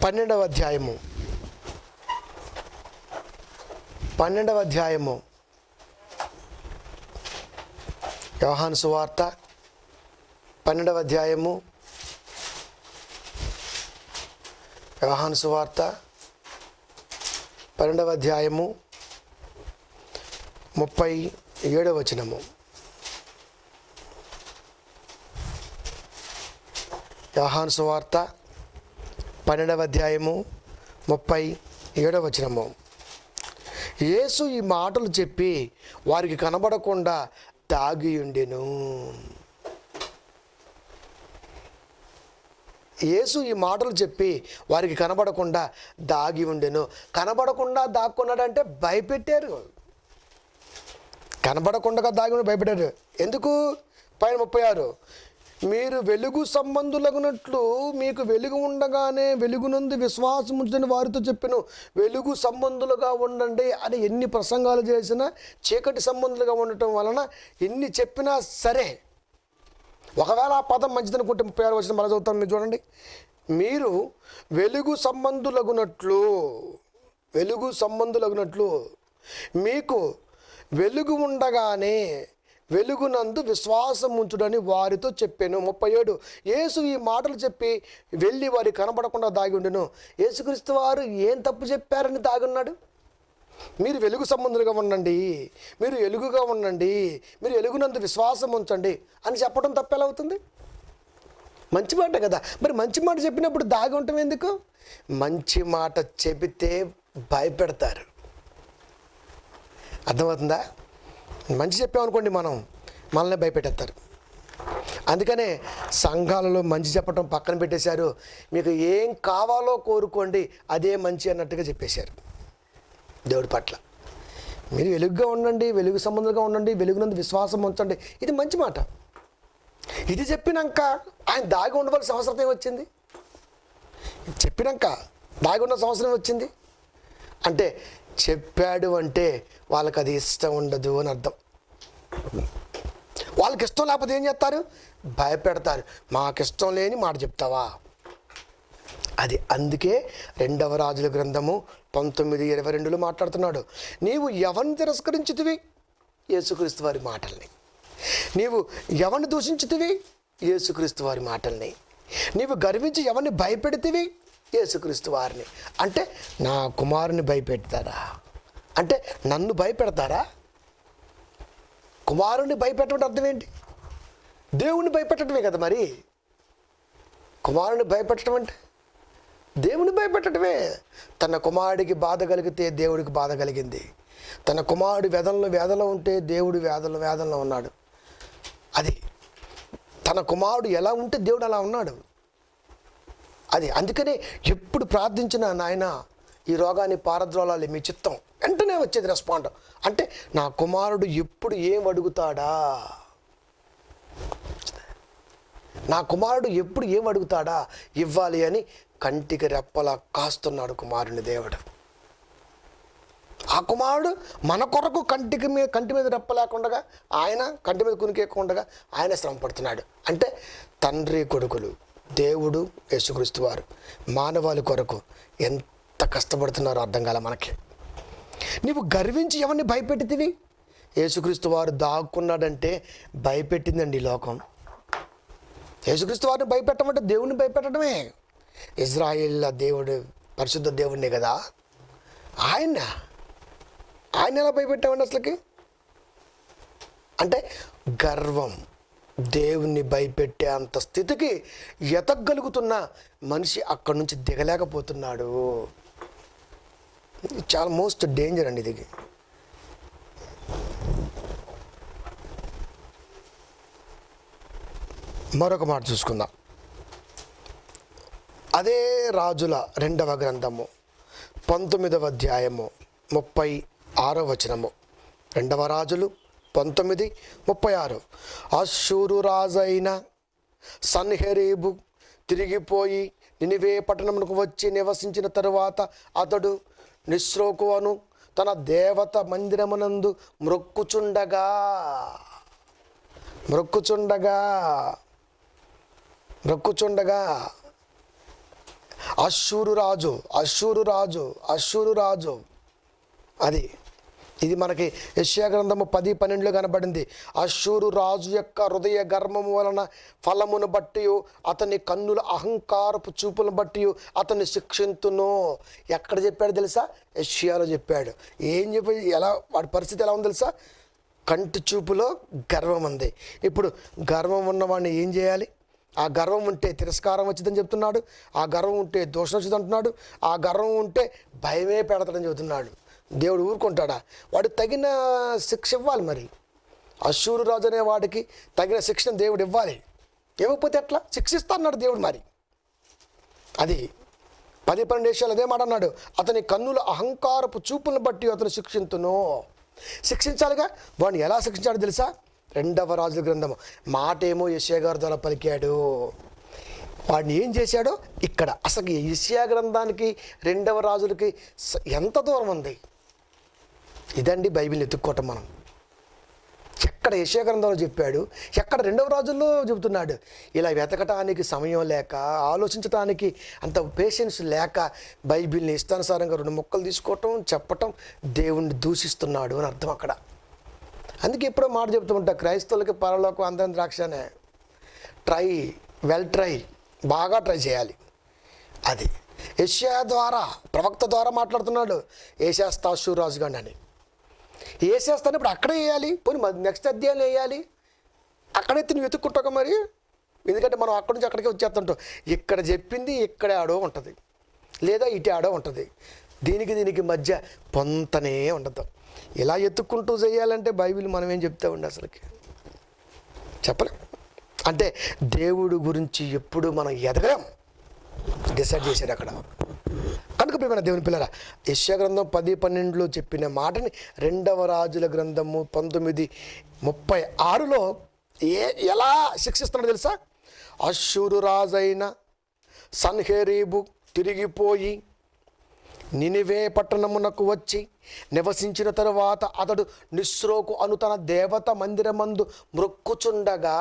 పన్నెండవ అధ్యాయము యోహాను సువార్త 12వ అధ్యాయము, యోహాను సువార్త 12వ అధ్యాయము 37వ వచనము. యోహాను సువార్త 12వ అధ్యాయము 37వ వచనము. యేసు ఈ మాటలు చెప్పి వారికి కనబడకుండా దాగియుండెను. యేసు ఈ మాటలు చెప్పి వారికి కనబడకుండా దాగి ఉండెను. కనబడకుండా దాక్కున్నాడంటే భయపెట్టారు. కనబడకుండా దాగి ఉండి భయపెట్టారు. ఎందుకు? పైన 36, మీరు వెలుగు సంబంధులగునట్లు మీకు వెలుగు ఉండగానే వెలుగునందు విశ్వాసం ఉంచని వారితో చెప్పెను. వెలుగు సంబంధులుగా ఉండండి అని ఎన్ని ప్రసంగాలు చేసినా చీకటి సంబంధులుగా ఉండటం వలన ఎన్ని చెప్పినా సరే, ఒకవేళ ఆ పదం మంచిదనుకుంటే 36 వచనం మళ్ళీ చదువుతాను, మీరు చూడండి. మీరు వెలుగు సంబంధులగునట్లు మీకు వెలుగు ఉండగానే వెలుగునందు విశ్వాసం ఉంచుడని వారితో చెప్పాను. 37, యేసు ఈ మాటలు చెప్పి వెళ్ళి వారి కనబడకుండా దాగి ఉండెను. యేసుక్రీస్తు వారు ఏం తప్పు చెప్పారని దాగున్నాడు? మీరు వెలుగు సంబంధులుగా ఉండండి, మీరు వెలుగుగా ఉండండి, మీరు వెలుగునందు విశ్వాసం ఉంచండి అని చెప్పడం తప్పు ఎలా అవుతుంది? మంచి మాట కదా. మరి మంచి మాట చెప్పినప్పుడు దాగి ఉండటం ఎందుకు? మంచి మాట చెబితే భయపెడతారు. అర్థమవుతుందా? మంచి చెప్పామనుకోండి, మనల్ని భయపెట్టేస్తారు. అందుకనే సంఘాలలో మంచి చెప్పడం పక్కన పెట్టేశారు. మీకు ఏం కావాలో కోరుకోండి, అదే మంచి అన్నట్టుగా చెప్పేశారు దేవుడి పట్ల. మీరు వెలుగుగా ఉండండి, వెలుగు సంబంధంగా ఉండండి, వెలుగునందు విశ్వాసం ఉంచండి, ఇది మంచి మాట. ఇది చెప్పినాక ఆయన దాగి ఉండవలసిన అవసరం ఏమొచ్చింది? చెప్పినాక దాగి ఉన్న సంవత్సరం వచ్చింది అంటే, చెప్పాడు అంటే వాళ్ళకి అది ఇష్టం ఉండదు అని అర్థం. వాళ్ళకి ఇష్టం లేకపోతే ఏం చేస్తారు? భయపెడతారు. మాకు ఇష్టం లేని మాట చెప్తావా? అది అందుకే 2వ రాజుల గ్రంథము 19:22లో మాట్లాడుతున్నాడు. నీవు ఎవరిని తిరస్కరించుతివి? యేసుక్రీస్తు వారి మాటల్ని. నీవు ఎవరిని దూషించుతివి? యేసుక్రీస్తు వారి మాటల్ని. నీవు గర్వించి ఎవరిని భయపెడితివి? యేసుక్రీస్తు వారిని. అంటే నా కుమారుని భయపెడతారా? అంటే నన్ను భయపెడతారా? కుమారుని భయపెట్టడం అర్థం ఏంటి? దేవుణ్ణి భయపెట్టడమే కదా. మరి కుమారుని భయపెట్టడం అంటే దేవుని భయపెట్టడమే. తన కుమారుడికి బాధ కలిగితే దేవుడికి బాధ కలిగింది. తన కుమారుడు వేదనలో ఉంటే దేవుడు వేదనలో ఉన్నాడు. అది తన కుమారుడు ఎలా ఉంటే దేవుడు అలా ఉన్నాడు. అది అందుకనే ఎప్పుడు ప్రార్థించిన నాయన ఈ రోగాన్ని పారద్రోలాలి మీ చిత్తం, వెంటనే వచ్చేది రెస్పాండ్. అంటే నా కుమారుడు ఎప్పుడు ఏం అడుగుతాడా, నా కుమారుడు ఎప్పుడు ఏం అడుగుతాడా ఇవ్వాలి అని కంటికి రెప్పలా కాస్తున్నాడు కుమారుని దేవుడు. ఆ కుమారుడు మన కొరకు కంటి మీద రెప్ప లేకుండా, ఆయన కంటి మీద కునికేయకుండా ఆయన శ్రమ పడుతున్నాడు. అంటే తండ్రి కొడుకులు దేవుడు యేసుక్రీస్తు వారు మానవాళి కొరకు ఎంత కష్టపడుతున్నారో అర్థం కాల మనకి. నీవు గర్వించి ఎవరిని భయపెట్టితివి? యేసుక్రీస్తు వారు దాక్కున్నాడంటే భయపెట్టిందండి ఈ లోకం. యేసుక్రీస్తు వారిని భయపెట్టమంటే దేవుడిని భయపెట్టడమే. ఇజ్రాయేల్ దేవుడు పరిశుద్ధ దేవుడినే కదా. ఆయన ఎలా భయపెట్టామండి అసలుకి? అంటే గర్వం. దేవుణ్ణి భయపెట్టే అంత స్థితికి ఎతగలుగుతున్న మనిషి అక్కడి నుంచి దిగలేకపోతున్నాడు. చాలా మోస్ట్ డేంజర్ అండి ఇది. మరొక మాట చూసుకుందాం. అదే రాజుల 2వ గ్రంథము 19వ అధ్యాయము 36వ వచనము. 2వ రాజులు 19:36. అష్షూరు రాజైన సన్హెరీబు తిరిగిపోయి నినివే పట్టణమునకు వచ్చి నివసించిన తరువాత అతడు నిస్రోకు అను తన దేవత మందిరమునందు మ్రొక్కుచుండగా అష్షూరు రాజు ఇది మనకి యెషయా గ్రంథము 10:12 కనబడింది. అష్షూరు రాజు యొక్క హృదయ గర్వము వలన ఫలమును బట్టి అతని కన్నుల అహంకారపు చూపులను బట్టి అతన్ని శిక్షింతును. ఎక్కడ చెప్పాడు తెలుసా? యెషయాలో చెప్పాడు. ఏం చెప్పి ఎలా వాడి పరిస్థితి ఎలా ఉంది తెలుసా? కంటి చూపులో గర్వం ఉంది. ఇప్పుడు గర్వం ఉన్నవాడిని ఏం చేయాలి? ఆ గర్వం ఉంటే తిరస్కారం వచ్చిందని చెప్తున్నాడు. ఆ గర్వం ఉంటే దోషం వచ్చింది అంటున్నాడు. ఆ గర్వం ఉంటే భయమే పెడతాడని చెబుతున్నాడు. దేవుడు ఊరుకుంటాడా? వాడు తగిన శిక్ష ఇవ్వాలి. మరి అష్షూరు రాజు అనే వాడికి తగిన శిక్షను దేవుడు ఇవ్వాలి. ఇవ్వకపోతే ఎట్లా? శిక్షిస్తా అన్నాడు దేవుడు. మరి అది 10-12 దేశాలు అదే మాట అన్నాడు. అతని కన్నుల అహంకారపు చూపులను బట్టి అతను శిక్షించాలిగా. వాడిని ఎలా శిక్షించాడు తెలుసా? 2వ రాజుల గ్రంథము మాట ఏమో యెషయా గారి ద్వారా పలికాడు. వాడిని ఏం చేశాడో ఇక్కడ అసలు యెషయా గ్రంథానికి 2వ రాజులకి ఎంత దూరం ఉంది? ఇదండి బైబిల్ని ఎత్తుక్కోవటం. మనం ఎక్కడ యెషయా గ్రంథంలో చెప్పాడు, ఎక్కడ 2వ రాజుల్లో చెబుతున్నాడు. ఇలా వెతకటానికి సమయం లేక, ఆలోచించటానికి అంత పేషెన్స్ లేక బైబిల్ని ఇష్టానుసారంగా 2 ముక్కలు తీసుకోవటం, చెప్పటం, దేవుణ్ణి దూషిస్తున్నాడు అని అర్థం అక్కడ. అందుకే ఎప్పుడో మాట చెప్తూ ఉంటా, క్రైస్తవులకి పరలోకం అందరం ద్రాక్షనే. ట్రై బాగా ట్రై చేయాలి. అది యెషయా ద్వారా, ప్రవక్త ద్వారా మాట్లాడుతున్నాడు. వేసేస్తా అష్షూరు రాజుగాడిని అని. వేసేస్తాను ఇప్పుడు అక్కడే వేయాలి. పోనీ నెక్స్ట్ అధ్యాయంలో వేయాలి. అక్కడైతే నువ్వు వెతుక్కుంటావు మరి. ఎందుకంటే మనం అక్కడి నుంచి అక్కడికే వచ్చేస్తుంటాం. ఇక్కడ చెప్పింది ఇక్కడే ఆడో ఉంటుంది, లేదా ఇటు ఆడో ఉంటుంది. దీనికి మధ్య పొంతనే ఉండదు. ఇలా ఎత్తుక్కుంటూ చేయాలంటే బైబిల్ మనం ఏం చెప్తా ఉండి అసలుకి చెప్పలేం. అంటే దేవుడు గురించి ఎప్పుడు మనం ఎదగలేం డిసైడ్ చేశాడు అక్కడ. కనుక ప్రియమైన దేవుని పిల్లరా, యెషయా గ్రంథం 10:12 చెప్పిన మాటని 2వ రాజుల గ్రంథము 19:36లో ఎలా శిక్షిస్తున్నాడు తెలుసా? అష్షూరు రాజైన సన్హెరీబు తిరిగిపోయి నినివే పట్టణమునకు వచ్చి నివసించిన తరువాత అతడు నిస్రోకు అను తన దేవత మందిరమందు మ్రొక్కుచుండగా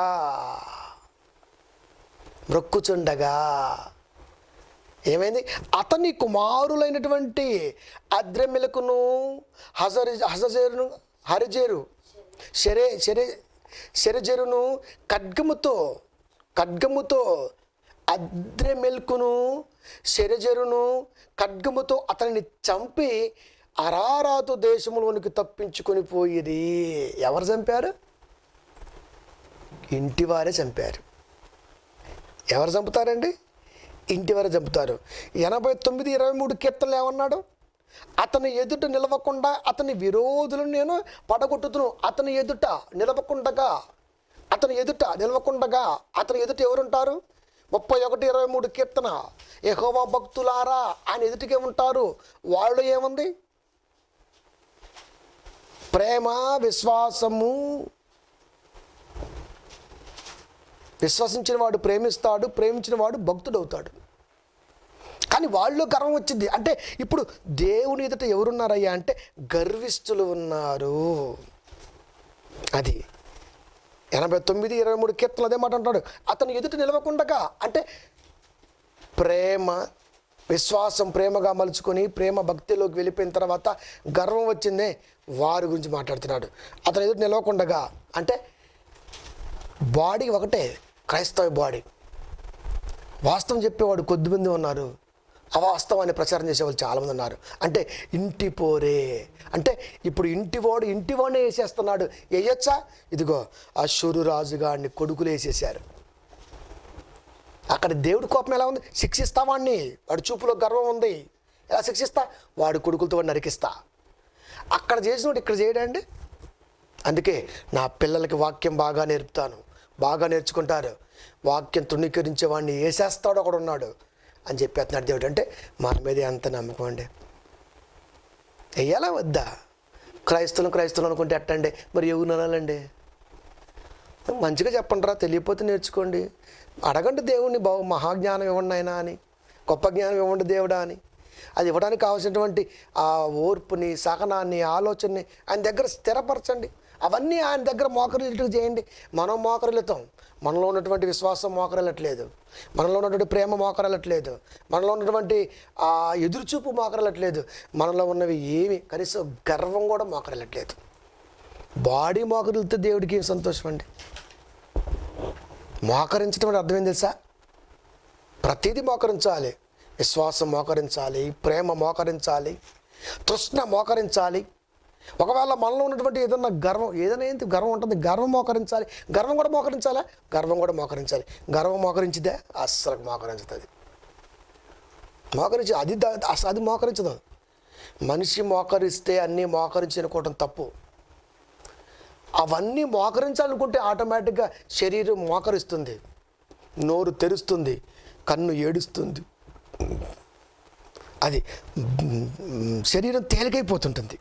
ఏమైంది? అతని కుమారులైనటువంటి అద్రెమెలకును షెరెజెరును ఖడ్గముతో అద్రెమెల్కును షెరెజెరును ఖడ్గముతో అతనిని చంపి అరారాతు దేశంలోనికి తప్పించుకొని పోయిరి. ఎవరు చంపారు? ఇంటివారే చంపారు. ఎవరు చంపుతారండి? ఇంటివారే చంపుతారు. 89:23 కీర్తనలు ఏమన్నాడు? అతని ఎదుట నిలవకుండా అతని విరోధులను నేను పడగొట్టుతును. అతని ఎదుట నిలవకుండగా అతని ఎదుట ఎవరుంటారు? 31:23 కీర్తన. యెహోవా భక్తులారా ఆయన ఎదుటికే ఉంటారు. వాళ్ళు ఏముంది? ప్రేమ, విశ్వాసము. విశ్వసించిన వాడు ప్రేమిస్తాడు, ప్రేమించిన వాడు భక్తుడవుతాడు. కానీ వాళ్ళు గర్వం వచ్చింది. అంటే ఇప్పుడు దేవుని ఎదుట ఎవరున్నారయ్యా అంటే గర్విష్ఠులు ఉన్నారు. అది 89:23 కీర్తనలు అదే మాట అంటాడు. అతను ఎదుట నిలవకుండగా అంటే ప్రేమ, విశ్వాసం ప్రేమగా మలుచుకొని ప్రేమ భక్తిలోకి వెళ్ళిపోయిన తర్వాత గర్వం వచ్చిందే, వారి గురించి మాట్లాడుతున్నాడు. అతను ఎదుట నిలవకుండగా అంటే బాడీ ఒకటే, క్రైస్తవ బాడీ. వాస్తవం చెప్పేవాడు కొద్దిమంది ఉన్నారు, అవాస్తవాన్ని ప్రచారం చేసేవాళ్ళు చాలామంది ఉన్నారు. అంటే ఇంటి పోరే అంటే ఇప్పుడు ఇంటివాడినే వేసేస్తున్నాడు. వేయొచ్చా? ఇదిగో అష్షూరు రాజుగాడిని కొడుకులు వేసేసారు. అక్కడ దేవుడి కోపం ఎలా ఉంది? శిక్షిస్తా వాడిని. వాడి చూపులో గర్వం ఉంది. ఎలా శిక్షిస్తా? వాడి కొడుకులతో వాడిని నరికిస్తా. అక్కడ చేసినోడు ఇక్కడ చేయడండి. అందుకే నా పిల్లలకి వాక్యం బాగా నేర్పుతాను, బాగా నేర్చుకుంటారు. వాక్యం తృణీకరించే వాడిని వేసేస్తాడు ఒకడు ఉన్నాడు అని చెప్పేస్తున్నాడు దేవుడు. అంటే మన మీద ఎంత నమ్మకం అండి. వెయ్యాలా వద్దా? క్రైస్తవులు అనుకుంటే ఎట్టండి మరి ఎవరు అనాలండి? మంచిగా చెప్పండి రా, తెలియకపోతే నేర్చుకోండి, అడగండి దేవుణ్ణి, మహాజ్ఞానం ఇవ్వండి అయినా అని, గొప్ప జ్ఞానం ఇవ్వండి దేవుడా అని. అది ఇవ్వడానికి కావాల్సినటువంటి ఆ ఓర్పుని, సహనాన్ని, ఆలోచనని ఆయన దగ్గర స్థిరపరచండి. అవన్నీ ఆయన దగ్గర మోకరిల్లుటకు చేయండి. మనం మోకరిల్లుతాం, మనలో ఉన్నటువంటి విశ్వాసం మోకరిల్లట్లేదు, మనలో ఉన్నటువంటి ప్రేమ మోకరిల్లట్లేదు, మనలో ఉన్నటువంటి ఆ ఎదురుచూపు మోకరిల్లట్లేదు, మనలో ఉన్నవి ఏమి కనీసం గర్వం కూడా మోకరిల్లట్లేదు. బాడీ మోకరిల్లితే దేవుడికి ఏం సంతోషం అండి. మోకరించడం అంటే అర్థం ఏం తెలుసా? ప్రతిదీ మోకరించాలి. విశ్వాసం మోకరించాలి, ప్రేమ మోకరించాలి, తృష్ణ మోకరించాలి. ఒకవేళ మనలో ఉన్నటువంటి ఏదన్నా గర్వం, ఏదైనా ఏంటి గర్వం ఉంటుంది, గర్వం మోకరించాలి. గర్వం కూడా మోకరించాలా? గర్వం కూడా మోకరించాలి. గర్వం మోకరించితే అస్సలు మోకరించుతుంది. అది మోకరించదు. మనిషి మోకరిస్తే అన్నీ మోకరించి అనుకోవటం తప్పు. అవన్నీ మోకరించాలనుకుంటే ఆటోమేటిక్గా శరీరం మోకరిస్తుంది, నోరు తెరుస్తుంది, కన్ను ఏడుస్తుంది, అది శరీరం తేలికైపోతుంటుంది.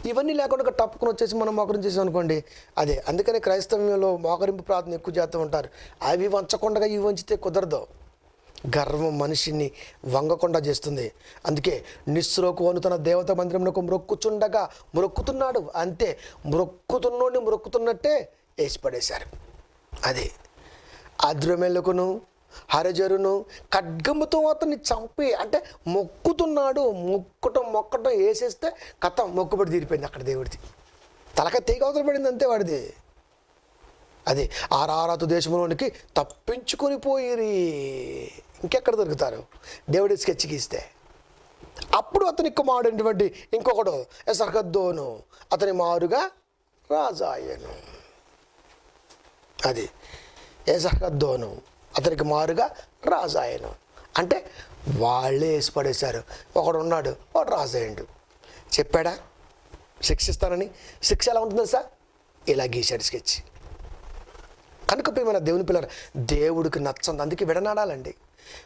ఇవన్నీ లేకుండా టప్పుకొని వచ్చేసి మనం మోకరం చేసాం అనుకోండి, అదే. అందుకని క్రైస్తవ్యంలో మోకరింపు ప్రార్థన ఎక్కువ చేస్తూ ఉంటారు. అవి వంచకుండా ఇవి వంచితే కుదరదు. గర్వం మనిషిని వంగకుండా చేస్తుంది. అందుకే నిస్రోకు అను తన దేవత మందిరంలో మొక్కుచుండగా మొక్కుతున్నాడు, అంతే. మొక్కుతున్నోడిని మొక్కుతున్నట్టే వేసి పడేశారు. అది అద్రమెలకును హరజరును ఖడ్గముతో అతన్ని చంపి, అంటే మొక్కుతున్నాడు, మొక్కటం వేసేస్తే కథం, మొక్కుబడి తీరిపోయింది అక్కడ దేవుడిది. తలకాయ తీగ అవతల పడింది అంతే వాడిది. అది ఆరారాతు దేశంలోనికి తప్పించుకొని పోయిరి. ఇంకెక్కడ దొరుకుతారు దేవుడి స్కెచ్ గీస్తే? అప్పుడు అతని కుమారుడైనటువంటి ఇంకొకడు ఎసర్హద్దోను అతని మారుగా రాజాయను. అది ఎసర్హద్దోను అతనికి మారుగా రాజాయను అంటే వాళ్ళే వేసి పడేశారు. ఒకడు ఉన్నాడు, వాడు రాజాయండు. చెప్పాడా శిక్షిస్తానని? శిక్ష ఎలా ఉంటుందో సార్? ఇలా గీశాడు స్కెచ్. కనుక ప్రియమైన దేవుని పిల్లలు, దేవుడికి నచ్చంది. అందుకే విడనాడాలండి.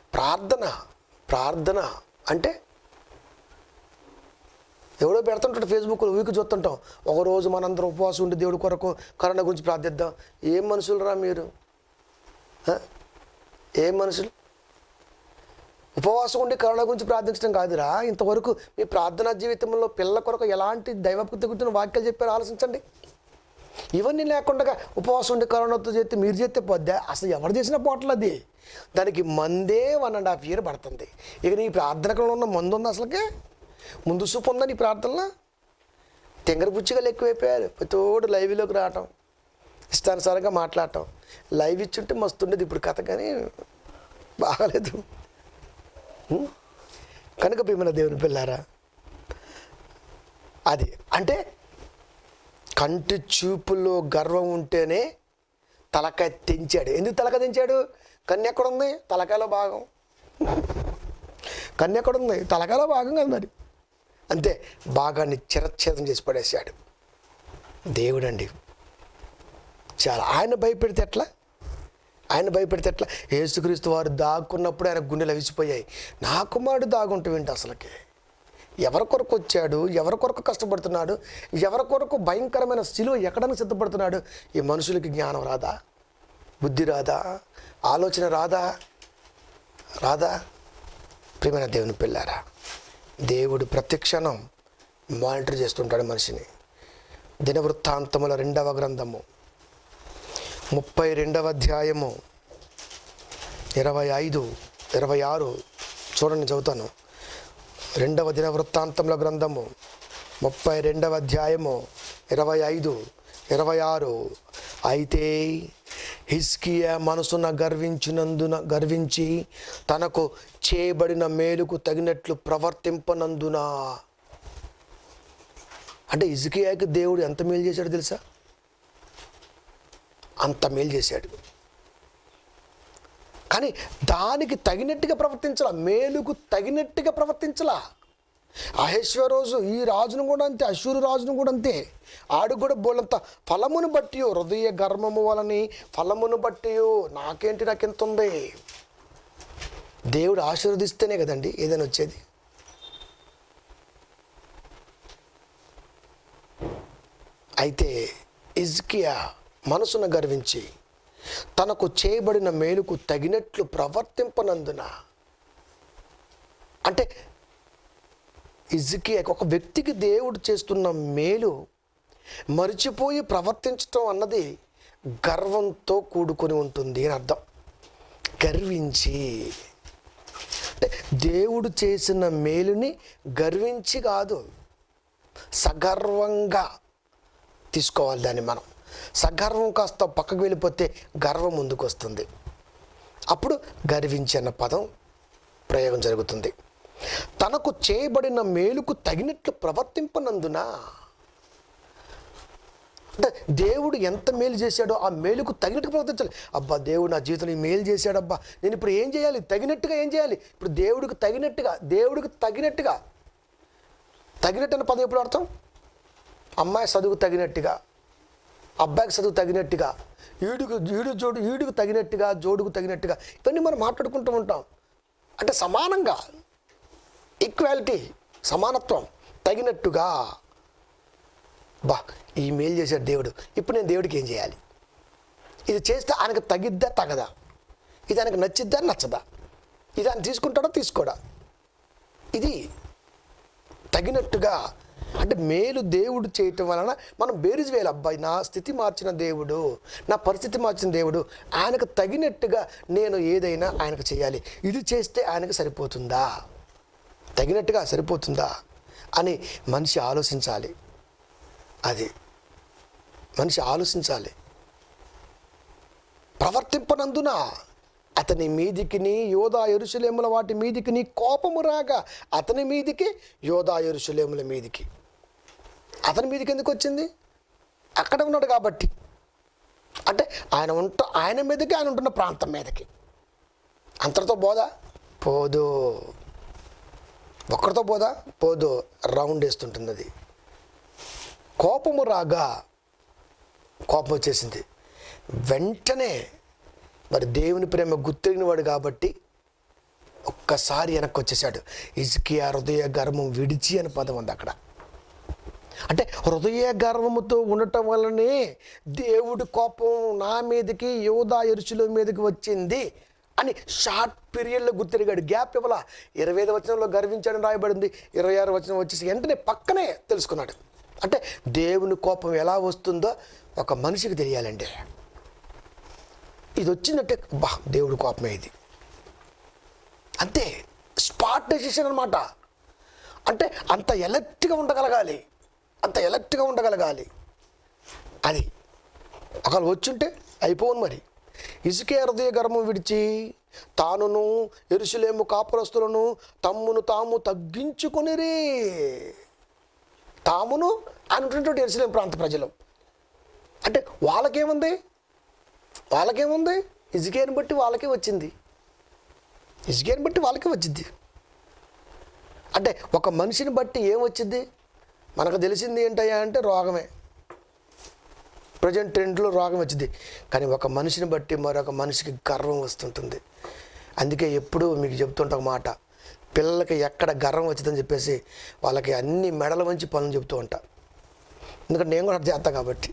ప్రార్థన అంటే ఎవడో పెడుతుంటాడు ఫేస్బుక్లో, వీకు చూస్తుంటాం. ఒకరోజు మనందరం ఉపవాసం ఉండి దేవుడి కొరకు కరోనా గురించి ప్రార్థిద్దాం. ఏం మనుషులు రా మీరు? ఏం మనుషులు? ఉపవాసం ఉండి కరోనా గురించి ప్రార్థించడం కాదురా. ఇంతవరకు మీ ప్రార్థనా జీవితంలో పిల్లల కొరకు ఎలాంటి దైవభక్తి గురించిన వాక్యాలు చెప్పారో ఆలోచించండి. ఇవన్నీ లేకుండా ఉపవాసం ఉండి కరోనాతో చేస్తే మీరు చేస్తే పోద్దా? అసలు ఎవరు చేసిన పోట్లు అది. దానికి మందే 1.5 years పడుతుంది. ఇక నీ ప్రార్థనలో ఉన్న మందు ఉంది అసలుకే? ముందు చూపు ఉందా నీ ప్రార్థనలో? తెంగర బుచ్చిగా ఎక్కువైపోయారు. తోడు లైవ్లోకి రావటం, ఇష్టానుసారంగా మాట్లాడటం. లైవ్ ఇచ్చుంటే మస్తు ఉండేది. ఇప్పుడు కథ కానీ బాగాలేదు. కనుక ప్రియమైన దేవుని పిల్లారా, అది అంటే కంటి చూపులో గర్వం ఉంటేనే తలకాయ తెంచాడు. ఎందుకు తలకాయ తెంచాడు? కన్ను ఎక్కడుంది? తలకాయలో భాగం. కన్ను ఎక్కడుంది? తలకాయలో భాగం కదా మరి. అంతే, భాగాన్ని చిరచ్ఛేదం చేసి పడేశాడు దేవుడండి. చాలా ఆయన భయపెడితే ఎట్లా? యేసుక్రీస్తు వారు దాక్కున్నప్పుడు ఆయన గుండెలు అవిసిపోయాయి. నా కుమారుడు దాగుంటావేంటి అసలుకి? ఎవరి కొరకు వచ్చాడు? ఎవరి కొరకు కష్టపడుతున్నాడు? ఎవరి కొరకు భయంకరమైన శిలువ ఎక్కడానికి సిద్ధపడుతున్నాడు? ఈ మనుషులకి జ్ఞానం రాదా? బుద్ధి రాదా? ఆలోచన రాదా? ప్రియమైన దేవుని పిల్లారా, దేవుడు ప్రతిక్షణం మానిటర్ చేస్తుంటాడు మనిషిని. దినవృత్తాంతముల 2వ గ్రంథము 32వ అధ్యాయము 25, 26 చూడండి, చదువుతాను. 2వ దినవృత్తాంతముల గ్రంథము 32వ అధ్యాయము 25, 26. అయితే హిజ్కియా మనసున గర్వించి తనకు చేయబడిన మేలుకు తగినట్లు ప్రవర్తింపనందున. అంటే హిజ్కియాకి దేవుడు ఎంత మేలు చేశాడు తెలుసా? అంత మేలు చేశాడు. కానీ దానికి తగినట్టుగా ప్రవర్తించాల, మేలుకు తగినట్టుగా ప్రవర్తించాల. అహేశ్వరోజు ఈ రాజును కూడా అంతే, అశ్షూరు రాజును కూడా అంతే. ఆడు కూడా బోలంత ఫలమును బట్టి, హృదయ గర్వము వలని ఫలమును బట్టి, నాకెంత ఉంది. దేవుడు ఆశీర్వదిస్తేనే కదండి ఏదైనా వచ్చేది. అయితే హిజ్కియా మనసును గర్వించి తనకు చేయబడిన మేలుకు తగినట్లు ప్రవర్తింపనందున, అంటే హిజ్కియా ఒక వ్యక్తికి దేవుడు చేస్తున్న మేలు మరిచిపోయి ప్రవర్తించటం అన్నది గర్వంతో కూడుకొని ఉంటుంది అని అర్థం. గర్వించి అంటే దేవుడు చేసిన మేలుని గర్వించి కాదు, సగర్వంగా తీసుకోవాలి దాన్ని. మనం సగర్వం కాస్త పక్కకు వెళ్ళిపోతే గర్వం ముందుకు వస్తుంది. అప్పుడు గర్వించి అన్న పదం ప్రయోగం జరుగుతుంది. తనకు చేయబడిన మేలుకు తగినట్లు ప్రవర్తింపనందున, అంటే దేవుడు ఎంత మేలు చేశాడో ఆ మేలుకు తగినట్టు ప్రవర్తించాలి. అబ్బా దేవుడు నా జీవితంలో ఈ మేలు చేశాడబ్బా, నేను ఇప్పుడు ఏం చేయాలి, తగినట్టుగా ఏం చేయాలి. ఇప్పుడు దేవుడికి తగినట్టుగా తగినట్టు అన్న పదం ఎప్పుడు అర్థం? అమ్మాయి చదువుకు తగినట్టుగా, అబ్బాయికి చదువు తగినట్టుగా, ఈడుకు తగినట్టుగా, జోడుకు తగినట్టుగా, ఇవన్నీ మనం మాట్లాడుకుంటూ ఉంటాం. అంటే సమానంగా, ఈక్వాలిటీ, సమానత్వం, తగినట్టుగా. బా ఈ మేలు చేశాడు దేవుడు, ఇప్పుడు నేను దేవుడికి ఏం చేయాలి, ఇది చేస్తే ఆయనకు తగిద్దా తగదా, ఇది ఆయనకు నచ్చిద్దా నచ్చదా, ఇది ఆయన తీసుకుంటాడా తీసుకోడా, ఇది తగినట్టుగా. అంటే మేలు దేవుడు చేయటం వలన మనం బేరీజు వేయాలి. అబ్బాయి నా స్థితి మార్చిన దేవుడు, నా పరిస్థితి మార్చిన దేవుడు, ఆయనకు తగినట్టుగా నేను ఏదైనా ఆయనకు చేయాలి. ఇది చేస్తే ఆయనకు సరిపోతుందా, తగినట్టుగా సరిపోతుందా అని మనిషి ఆలోచించాలి. అది మనిషి ఆలోచించాలి. ప్రవర్తింపనందున అతని మీదికిని యోధా యెరూషలేముల వాటి మీదికి కోపము రాగా, అతని మీదికి యోధా యెరూషలేముల మీదికి. అతని మీదకి ఎందుకు వచ్చింది? అక్కడ ఉన్నాడు కాబట్టి. అంటే ఆయన మీదకి, ఆయన ఉంటున్న ప్రాంతం మీదకి. అంతటితో పోదా? పోదు. ఒక్కడితో పోదా? పోదు. రౌండ్ వేస్తుంటుంది అది. కోపము రాగా, కోపం వచ్చేసింది. వెంటనే మరి దేవుని ప్రేమ గుర్తిరిగిన వాడు కాబట్టి ఒక్కసారి వెనక్కి వచ్చేసాడు. హిజ్కియా హృదయ గర్వం విడిచి అని పదం ఉంది అక్కడ. అంటే హృదయ గర్వముతో ఉండటం వల్లనే దేవుడి కోపం నా మీదకి, యోధా యెరూషలేము మీదకి వచ్చింది అని షార్ట్ పీరియడ్లో గుర్తిరిగాడు. గ్యాప్ ఇవ్వాల. 25వ వచనంలో గర్వించాడని రాయబడింది, 26వ వచనం వచ్చేసి వెంటనే పక్కనే తెలుసుకున్నాడు. అంటే దేవుని కోపం ఎలా వస్తుందో ఒక మనిషికి తెలియాలండి. ఇది వచ్చిందంటే బా దేవుడి కోపమే ఇది, అంతే. స్పాట్ డెసిషన్ అనమాట. అంటే అంత ఎలర్ట్గా ఉండగలగాలి, అది ఒకవేళ వచ్చుంటే అయిపోను. మరి హిజ్కియా హృదయ గర్వం విడిచి తానును యెరూషలేము కాపురస్తులను తమ్మును తాము తగ్గించుకొనిరి. తామును అనుకున్నటువంటి యెరూషలేము ప్రాంత ప్రజలు అంటే వాళ్ళకేముంది, హిజ్కియాని బట్టి వాళ్ళకే వచ్చింది. అంటే ఒక మనిషిని బట్టి ఏం వచ్చింది మనకు తెలిసింది ఏంటయ్యా అంటే రోగమే. ప్రజెంట్ ట్రెండ్లో రోగం వచ్చింది. కానీ ఒక మనిషిని బట్టి మరొక మనిషికి గర్వం వస్తుంటుంది. అందుకే ఎప్పుడూ మీకు చెప్తుంటా ఒక మాట, పిల్లలకి ఎక్కడ గర్వం వచ్చిందని చెప్పేసి వాళ్ళకి అన్ని మెడల వంచి పనులు చెప్తూ ఉంటా. ఎందుకంటే నేను కూడా చేస్తాను కాబట్టి.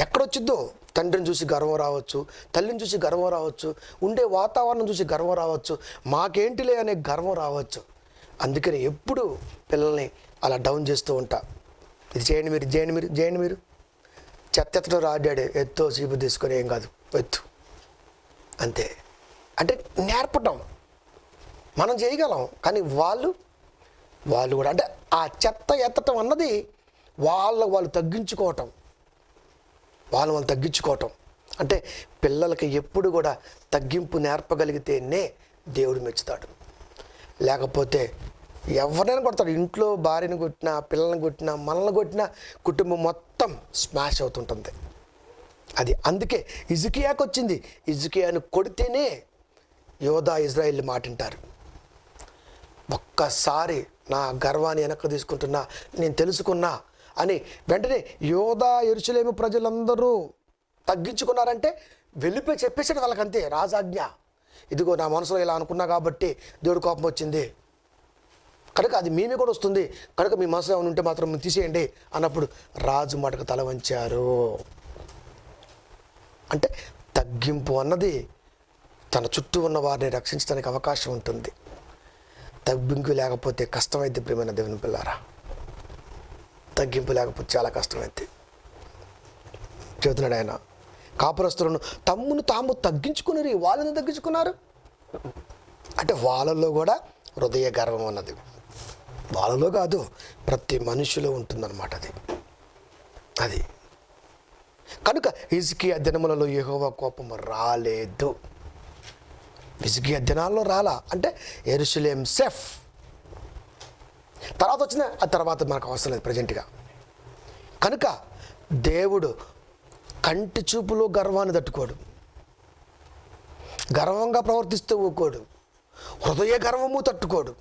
ఎక్కడొచ్చిద్దో తండ్రిని చూసి గర్వం రావచ్చు, తల్లిని చూసి గర్వం రావచ్చు, ఉండే వాతావరణం చూసి గర్వం రావచ్చు, మాకేంటిలే అనే గర్వం రావచ్చు. అందుకని ఎప్పుడు పిల్లల్ని అలా డౌన్ చేస్తూ ఉంటా. ఇది చేయండి మీరు చెత్త ఎత్తడం రాడాడే, ఎత్తో చీపు తీసుకొని ఏం కాదు, ఎత్తు అంతే. అంటే నేర్పటం మనం చేయగలం, కానీ వాళ్ళు కూడా అంటే ఆ చెత్త ఎత్తటం అన్నది వాళ్ళు తగ్గించుకోవటం. అంటే పిల్లలకి ఎప్పుడు కూడా తగ్గింపు నేర్పగలిగితేనే దేవుడు మెచ్చుతాడు. లేకపోతే ఎవరైనా కొడతాడు. ఇంట్లో భార్యను కొట్టినా, పిల్లల్ని కొట్టినా, మనల్ని కొట్టినా కుటుంబం మొత్తం స్మాష్ అవుతుంటుంది. అది అందుకే హిజ్కియాకు వచ్చింది. హిజ్కియాను కొడితేనే యోధా ఇజ్రాయేల్ మాట వింటారు. ఒక్కసారి నా గర్వాన్ని వెనక్కి తీసుకుంటున్నా, నేను తెలుసుకున్నా అని వెంటనే యోధా యెరూషలేము ప్రజలందరూ తగ్గించుకున్నారంటే వెళ్ళిపోయి చెప్పేసాడు వాళ్ళకంతే, రాజాజ్ఞ. ఇదిగో నా మనసులో ఇలా అనుకున్నా కాబట్టి దేవుడి కోపం వచ్చింది కనుక అది మేమే కూడా వస్తుంది కనుక మీ మనసులో ఏమైనా ఉంటే మాత్రం తీసేయండి అన్నప్పుడు రాజు మటుకు తల వంచారు. అంటే తగ్గింపు అన్నది తన చుట్టూ ఉన్న వారిని రక్షించడానికి అవకాశం ఉంటుంది. తగ్గింపు లేకపోతే కష్టమైంది ప్రియమైన దేవుని పిల్లారా. తగ్గింపు లేకపోతే చాలా కష్టమైంది. చెబుతున్నాడు ఆయన, కాపురస్తులను తమ్మును తాము తగ్గించుకుని వాళ్ళని తగ్గించుకున్నారు అంటే వాళ్ళల్లో కూడా హృదయ గర్వం అన్నది, వాళ్ళలో కాదు ప్రతి మనిషిలో ఉంటుందన్నమాట అది. కనుక హిజ్కియా దినములలో యెహోవా కోపం రాలేదు. హిజ్కియా దినాల్లో రాలా అంటే యెరూషలేం సేఫ్. తర్వాత వచ్చిన ఆ తర్వాత మనకు అవసరం లేదు ప్రజెంట్గా. కనుక దేవుడు కంటి చూపులో గర్వాన్ని తట్టుకోడు, గర్వంగా ప్రవర్తిస్తూ ఊకోడు, హృదయ గర్వము తట్టుకోడు.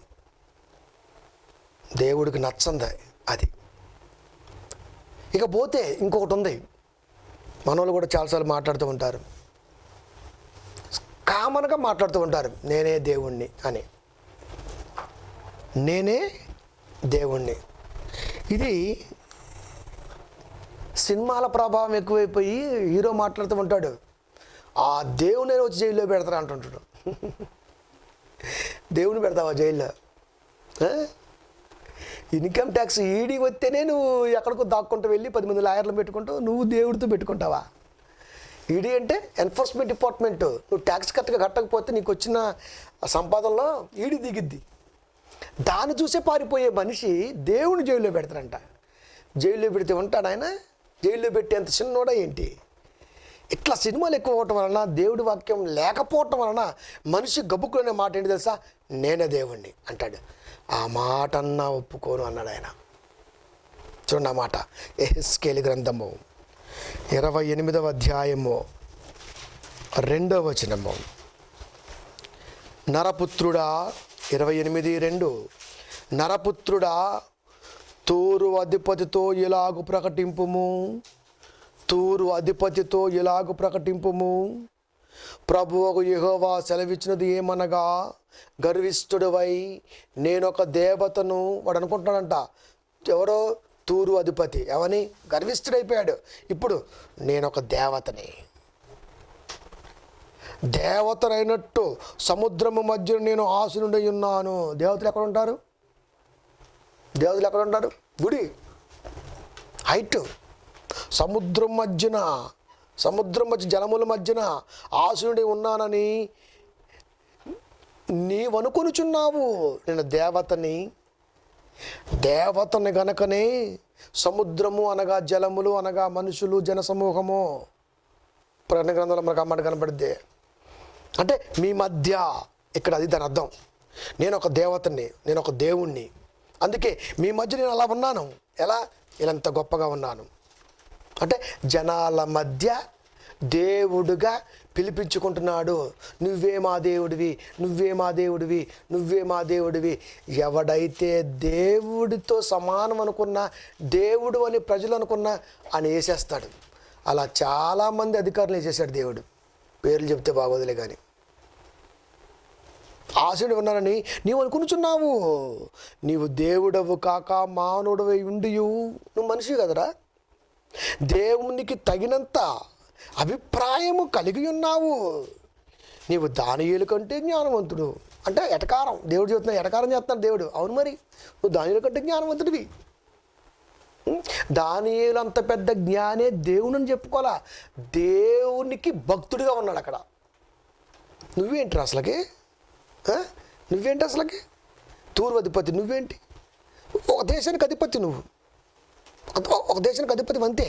దేవుడికి నచ్చంది అది. ఇకపోతే ఇంకొకటి ఉంది, మనోళ్ళు కూడా చాలాసార్లు మాట్లాడుతూ ఉంటారు, కామన్గా మాట్లాడుతూ ఉంటారు, నేనే దేవుణ్ణి అని. నేనే దేవుణ్ణి, ఇది సినిమాల ప్రభావం ఎక్కువైపోయి హీరో మాట్లాడుతూ ఉంటాడు, ఆ దేవుని వచ్చి జైల్లో పెడతారా అంటుంటాడు. దేవుని పెడతావా జైల్లో? ఇన్కమ్ ట్యాక్స్ ఈడీ వస్తేనే నువ్వు ఎక్కడికో దాక్కుంటూ వెళ్ళి 10 మంది లాయర్లు పెట్టుకుంటావు, నువ్వు దేవుడితో పెట్టుకుంటావా? ఈడీ అంటే ఎన్ఫోర్స్మెంట్ డిపార్ట్మెంటు. నువ్వు ట్యాక్స్ కట్టకపోతే నీకు వచ్చిన సంపాదనలో ఈడీ దిగిద్ది. దాన్ని చూసే పారిపోయే మనిషి దేవుని జైల్లో పెడతారంట. జైల్లో పెడితే ఉంటాడు ఆయన? జైల్లో పెట్టేంత చిన్నోడా ఏంటి? ఇట్లా సినిమాలు ఎక్కువ అవటం వలన, దేవుడి వాక్యం లేకపోవటం వలన మనిషి గబుక్కునే మాట ఏంటి తెలుసా? నేనే దేవుణ్ణి అంటాడు. ఆ మాట అన్నా ఒప్పుకోను అన్నాడు ఆయన. చూడండి ఆ మాట, యెహెజ్కేలు గ్రంథము 28వ అధ్యాయము 2వ వచనము. నరపుత్రుడా, 28:2, నరపుత్రుడా తూరు అధిపతితో ఇలాగు ప్రకటింపుము, తూరు అధిపతితో ఇలాగు ప్రకటింపుము, ప్రభువుకు యెహోవా సెలవిచ్చినది ఏమనగా, గర్విష్ఠుడివై నేనొక దేవతను. వాడు అనుకుంటున్నాడంట, ఎవరో తూరు అధిపతి ఎవని గర్విష్ఠుడైపోయాడు. ఇప్పుడు నేనొక దేవతని, దేవతనైనట్టు సముద్రము మధ్య నేను ఆసీనుడై ఉన్నాను. దేవతలు ఎక్కడ ఉంటారు? దేవతలు ఎక్కడ ఉంటారు? గుడి హైట్, సముద్రం మధ్య జలముల మధ్యన ఆసీనుడై ఉన్నానని నీవనుకొనుచున్నావు. నేను దేవతని గనకనే సముద్రము అనగా జలములు అనగా మనుషులు జనసమూహము. ప్రకటన గ్రంథంలో మనకు అమ్మాట కనబడిద్ది. అంటే మీ మధ్య, ఇక్కడ అది దాని అర్థం. నేను ఒక దేవతని, నేను ఒక దేవుణ్ణి, అందుకే మీ మధ్య నేను అలా ఉన్నాను. ఎలా? ఇలాంత గొప్పగా ఉన్నాను అంటే జనాల మధ్య దేవుడుగా పిలిపించుకుంటున్నాడు. నువ్వే మా దేవుడివి, నువ్వే మా దేవుడివి, నువ్వే మా దేవుడివి. ఎవడైతే దేవుడితో సమానం అనుకున్నా, దేవుడు అని ప్రజలు అనుకున్నా అని వేసేస్తాడు. అలా చాలామంది అధికారులు వేసేసాడు దేవుడు. పేర్లు చెప్తే బాగోదులే కానీ. ఆశుడు ఉన్నానని నీవు అనుకునుచున్నావు. నీవు దేవుడవు కాక మానవుడవై ఉండియు, నువ్వు మనిషి కదరా, దేవునికి తగినంత అభిప్రాయము కలిగి ఉన్నావు. నీవు దానియేలు కంటే జ్ఞానవంతుడు అంటే ఎటకారం. దేవుడు చెబుతున్నా, ఎటకారం చేస్తున్నాడు దేవుడు. అవును మరి, నువ్వు దానియేలు కంటే జ్ఞానవంతుడివి. దానియేలు అంత పెద్ద జ్ఞానే దేవుని అని చెప్పుకోవాలా, దేవునికి భక్తుడిగా ఉన్నాడు అక్కడ. నువ్వేంటి అసలుకి? నువ్వేంటి అసలుకి? తూర్పు అధిపతి నువ్వేంటి? ఒక దేశానికి అధిపతి నువ్వు, ఒక దేశానికి అధిపతి అంతే.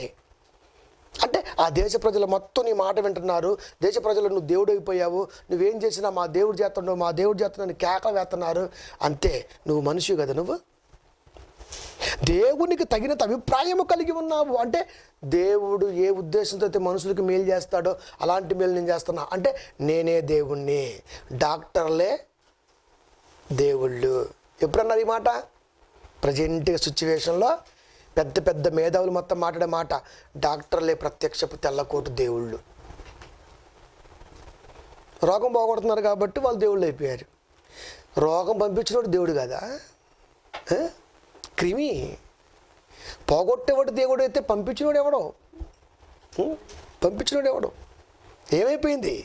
అంటే ఆ దేశ ప్రజలు మొత్తం నీ మాట వింటున్నారు. దేశ ప్రజలు నువ్వు దేవుడు అయిపోయావు, నువ్వేం చేసినా మా దేవుడు చేస్తున్నావు, మా దేవుడు చేస్తున్నావు కేకలు వేస్తున్నారు. అంతే, నువ్వు మనిషి కదా. నువ్వు దేవునికి తగినంత అభిప్రాయము కలిగి ఉన్నావు. అంటే దేవుడు ఏ ఉద్దేశంతో అయితే మనుషులకు మేలు చేస్తాడో అలాంటి మేలు నేను చేస్తున్నా. అంటే నేనే దేవుణ్ణి, డాక్టర్లే దేవుళ్ళు. ఎప్పుడన్నారు ఈ మాట? ప్రజెంట్ సిచ్యువేషన్లో పెద్ద పెద్ద మేధావులు మొత్తం మాట్లాడే మాట, డాక్టర్లే ప్రత్యక్షపు తెల్లకోటు దేవుళ్ళు. రోగం పోగొడుతున్నారు కాబట్టి వాళ్ళు దేవుళ్ళు అయిపోయారు. రోగం పంపించినోడు దేవుడు కదా, క్రిమి. పోగొట్టేవాడు దేవుడు అయితే పంపించినోడు ఎవడో? పంపించినోడు ఎవడో? ఏమైపోయింది?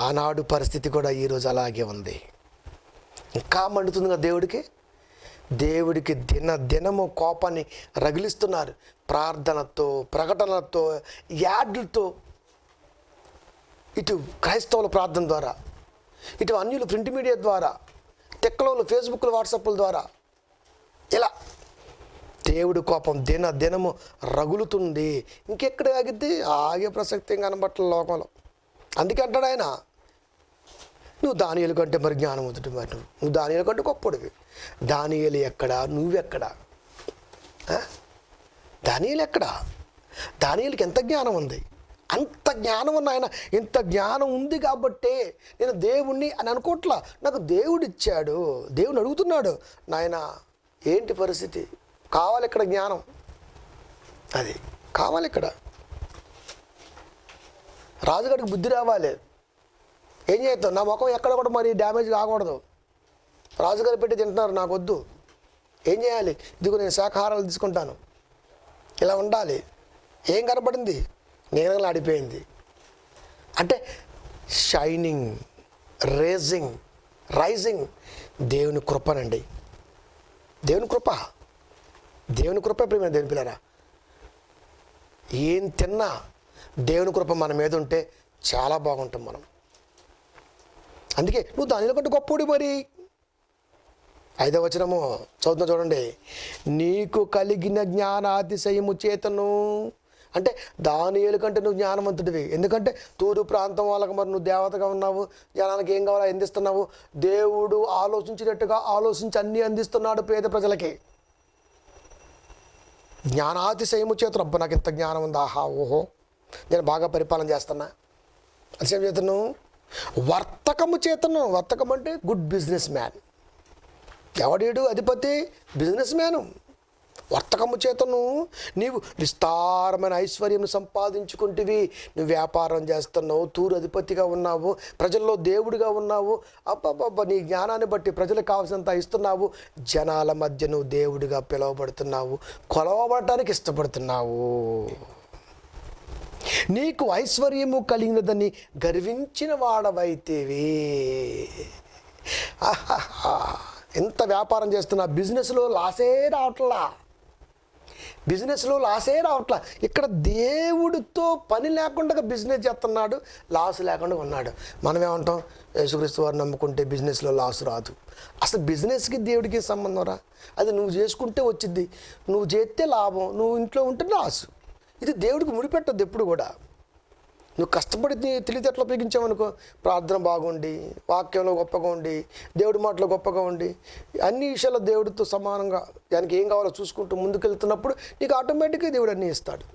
ఆనాడు పరిస్థితి కూడా ఈరోజు అలాగే ఉంది. ఇంకా మండుతుంది కదా దేవుడికి దినము కోపాన్ని రగిలిస్తున్నారు. ప్రార్థనతో, ప్రకటనలతో, యాడ్లతో, ఇటు క్రైస్తవుల ప్రార్థన ద్వారా, ఇటు అన్యులు ప్రింట్ మీడియా ద్వారా, టెక్లోలు ఫేస్బుక్లు వాట్సాప్ల ద్వారా, ఇలా దేవుడి కోపం దినము రగులుతుంది. ఇంకెక్కడ ఆగిద్ది? ఆగే ప్రసక్తి కనబట్ల లోకంలో. అందుకే అంటాడు ఆయన, నువ్వు దానియేలు కంటే మరి జ్ఞానవంతుడు, మరి నువ్వు దానియేలు కంటే గొప్పడివి. దానియేలు ఎక్కడా? నువ్వెక్కడా? దానియేలు ఎక్కడా? దానియేలుకి ఎంత జ్ఞానం ఉంది? అంత జ్ఞానం ఉన్న ఆయన, ఇంత జ్ఞానం ఉంది కాబట్టే నేను దేవుణ్ణి అని అనుకోవట్లా. నాకు దేవుడు ఇచ్చాడు, దేవుని అడుగుతున్నాడు, నాయన ఏంటి పరిస్థితి? కావాలి ఇక్కడ జ్ఞానం, అది కావాలి ఇక్కడ. రాజుగారికి బుద్ధి రావాలి. ఏం చేస్తావు? నా ముఖం ఎక్కడ కూడా మరి డ్యామేజ్ కాకూడదు. రాజుగారు పెట్టి తింటున్నారు, నాకు వద్దు. ఏం చేయాలి? ఇదిగో నేను శాకాహారాలు తీసుకుంటాను, ఇలా ఉండాలి. ఏం కనపడింది? నీరంగా ఆడిపోయింది. అంటే షైనింగ్, రైజింగ్ దేవుని కృపనండి. దేవుని కృప ప్రియమైన దేవుని పిల్లరా, ఏం తిన్నా దేవుని కృప మన మీద ఉంటే చాలా బాగుంటాం మనం. అందుకే నువ్వు దానిలో కంటే గొప్పడి. మరి 5వ వచనము చదువుతున్నా చూడండి. నీకు కలిగిన జ్ఞానాతిశయము చేతను, అంటే దానియేలు కంటే నువ్వు జ్ఞానవంతుడివి. ఎందుకంటే తూరు ప్రాంతం వాళ్ళకి మరి నువ్వు దేవతగా ఉన్నావు, జనానికి ఏం కావాలో అందిస్తున్నావు. దేవుడు ఆలోచించినట్టుగా ఆలోచించి అన్నీ అందిస్తున్నాడు పేద ప్రజలకి. జ్ఞానాతిశయము చేతను, అబ్బా నాకు ఇంత జ్ఞానం ఉంది, ఆహా ఓహో నేను బాగా పరిపాలన చేస్తున్నా. అతిశయం చేతను. వర్తకము చేతను, వర్తకం అంటే గుడ్ బిజినెస్ మ్యాన్. ఎవడేడు అధిపతి? Business man. వర్తకము చేతను నీవు విస్తారమైన ఐశ్వర్యం సంపాదించుకుంటేవి. నువ్వు వ్యాపారం చేస్తున్నావు, తూరు అధిపతిగా ఉన్నావు, ప్రజల్లో దేవుడిగా ఉన్నావు. అబ్బబ్బబ్బ నీ జ్ఞానాన్ని బట్టి ప్రజలకు కావాల్సినంత ఇస్తున్నావు. జనాల మధ్య నువ్వు దేవుడిగా పిలువబడుతున్నావు, కొలవబడటానికి ఇష్టపడుతున్నావు. నీకు ఐశ్వర్యము కలిగినదని గర్వించిన వాడవైతేవి. ఎంత వ్యాపారం చేస్తున్నా బిజినెస్లో లాసే రావట్లా. ఇక్కడ దేవుడితో పని లేకుండా బిజినెస్ చేస్తున్నాడు, లాస్ లేకుండా ఉన్నాడు. మనమేమంటాం? యేసుక్రీస్తు వారు నమ్ముకుంటే బిజినెస్లో లాస్ రాదు. అసలు బిజినెస్కి దేవుడికి సంబంధం రా? అది నువ్వు చేసుకుంటే వచ్చింది, నువ్వు చేస్తే లాభం, నువ్వు ఇంట్లో ఉంటే లాసు. ఇది దేవుడికి ముడిపెట్టద్దు ఎప్పుడు కూడా. నువ్వు కష్టపడి తెలివితేటలు ఉపయోగించావనుకో, ప్రార్థన బాగుండి, వాక్యంలో గొప్పగా ఉండి, దేవుడి మాటలో గొప్పగా ఉండి, అన్ని విషయాల్లో దేవుడితో సమానంగా దానికి ఏం కావాలో చూసుకుంటూ ముందుకెళ్తున్నప్పుడు నీకు ఆటోమేటిక్గా దేవుడు అన్నీ ఇస్తాడు.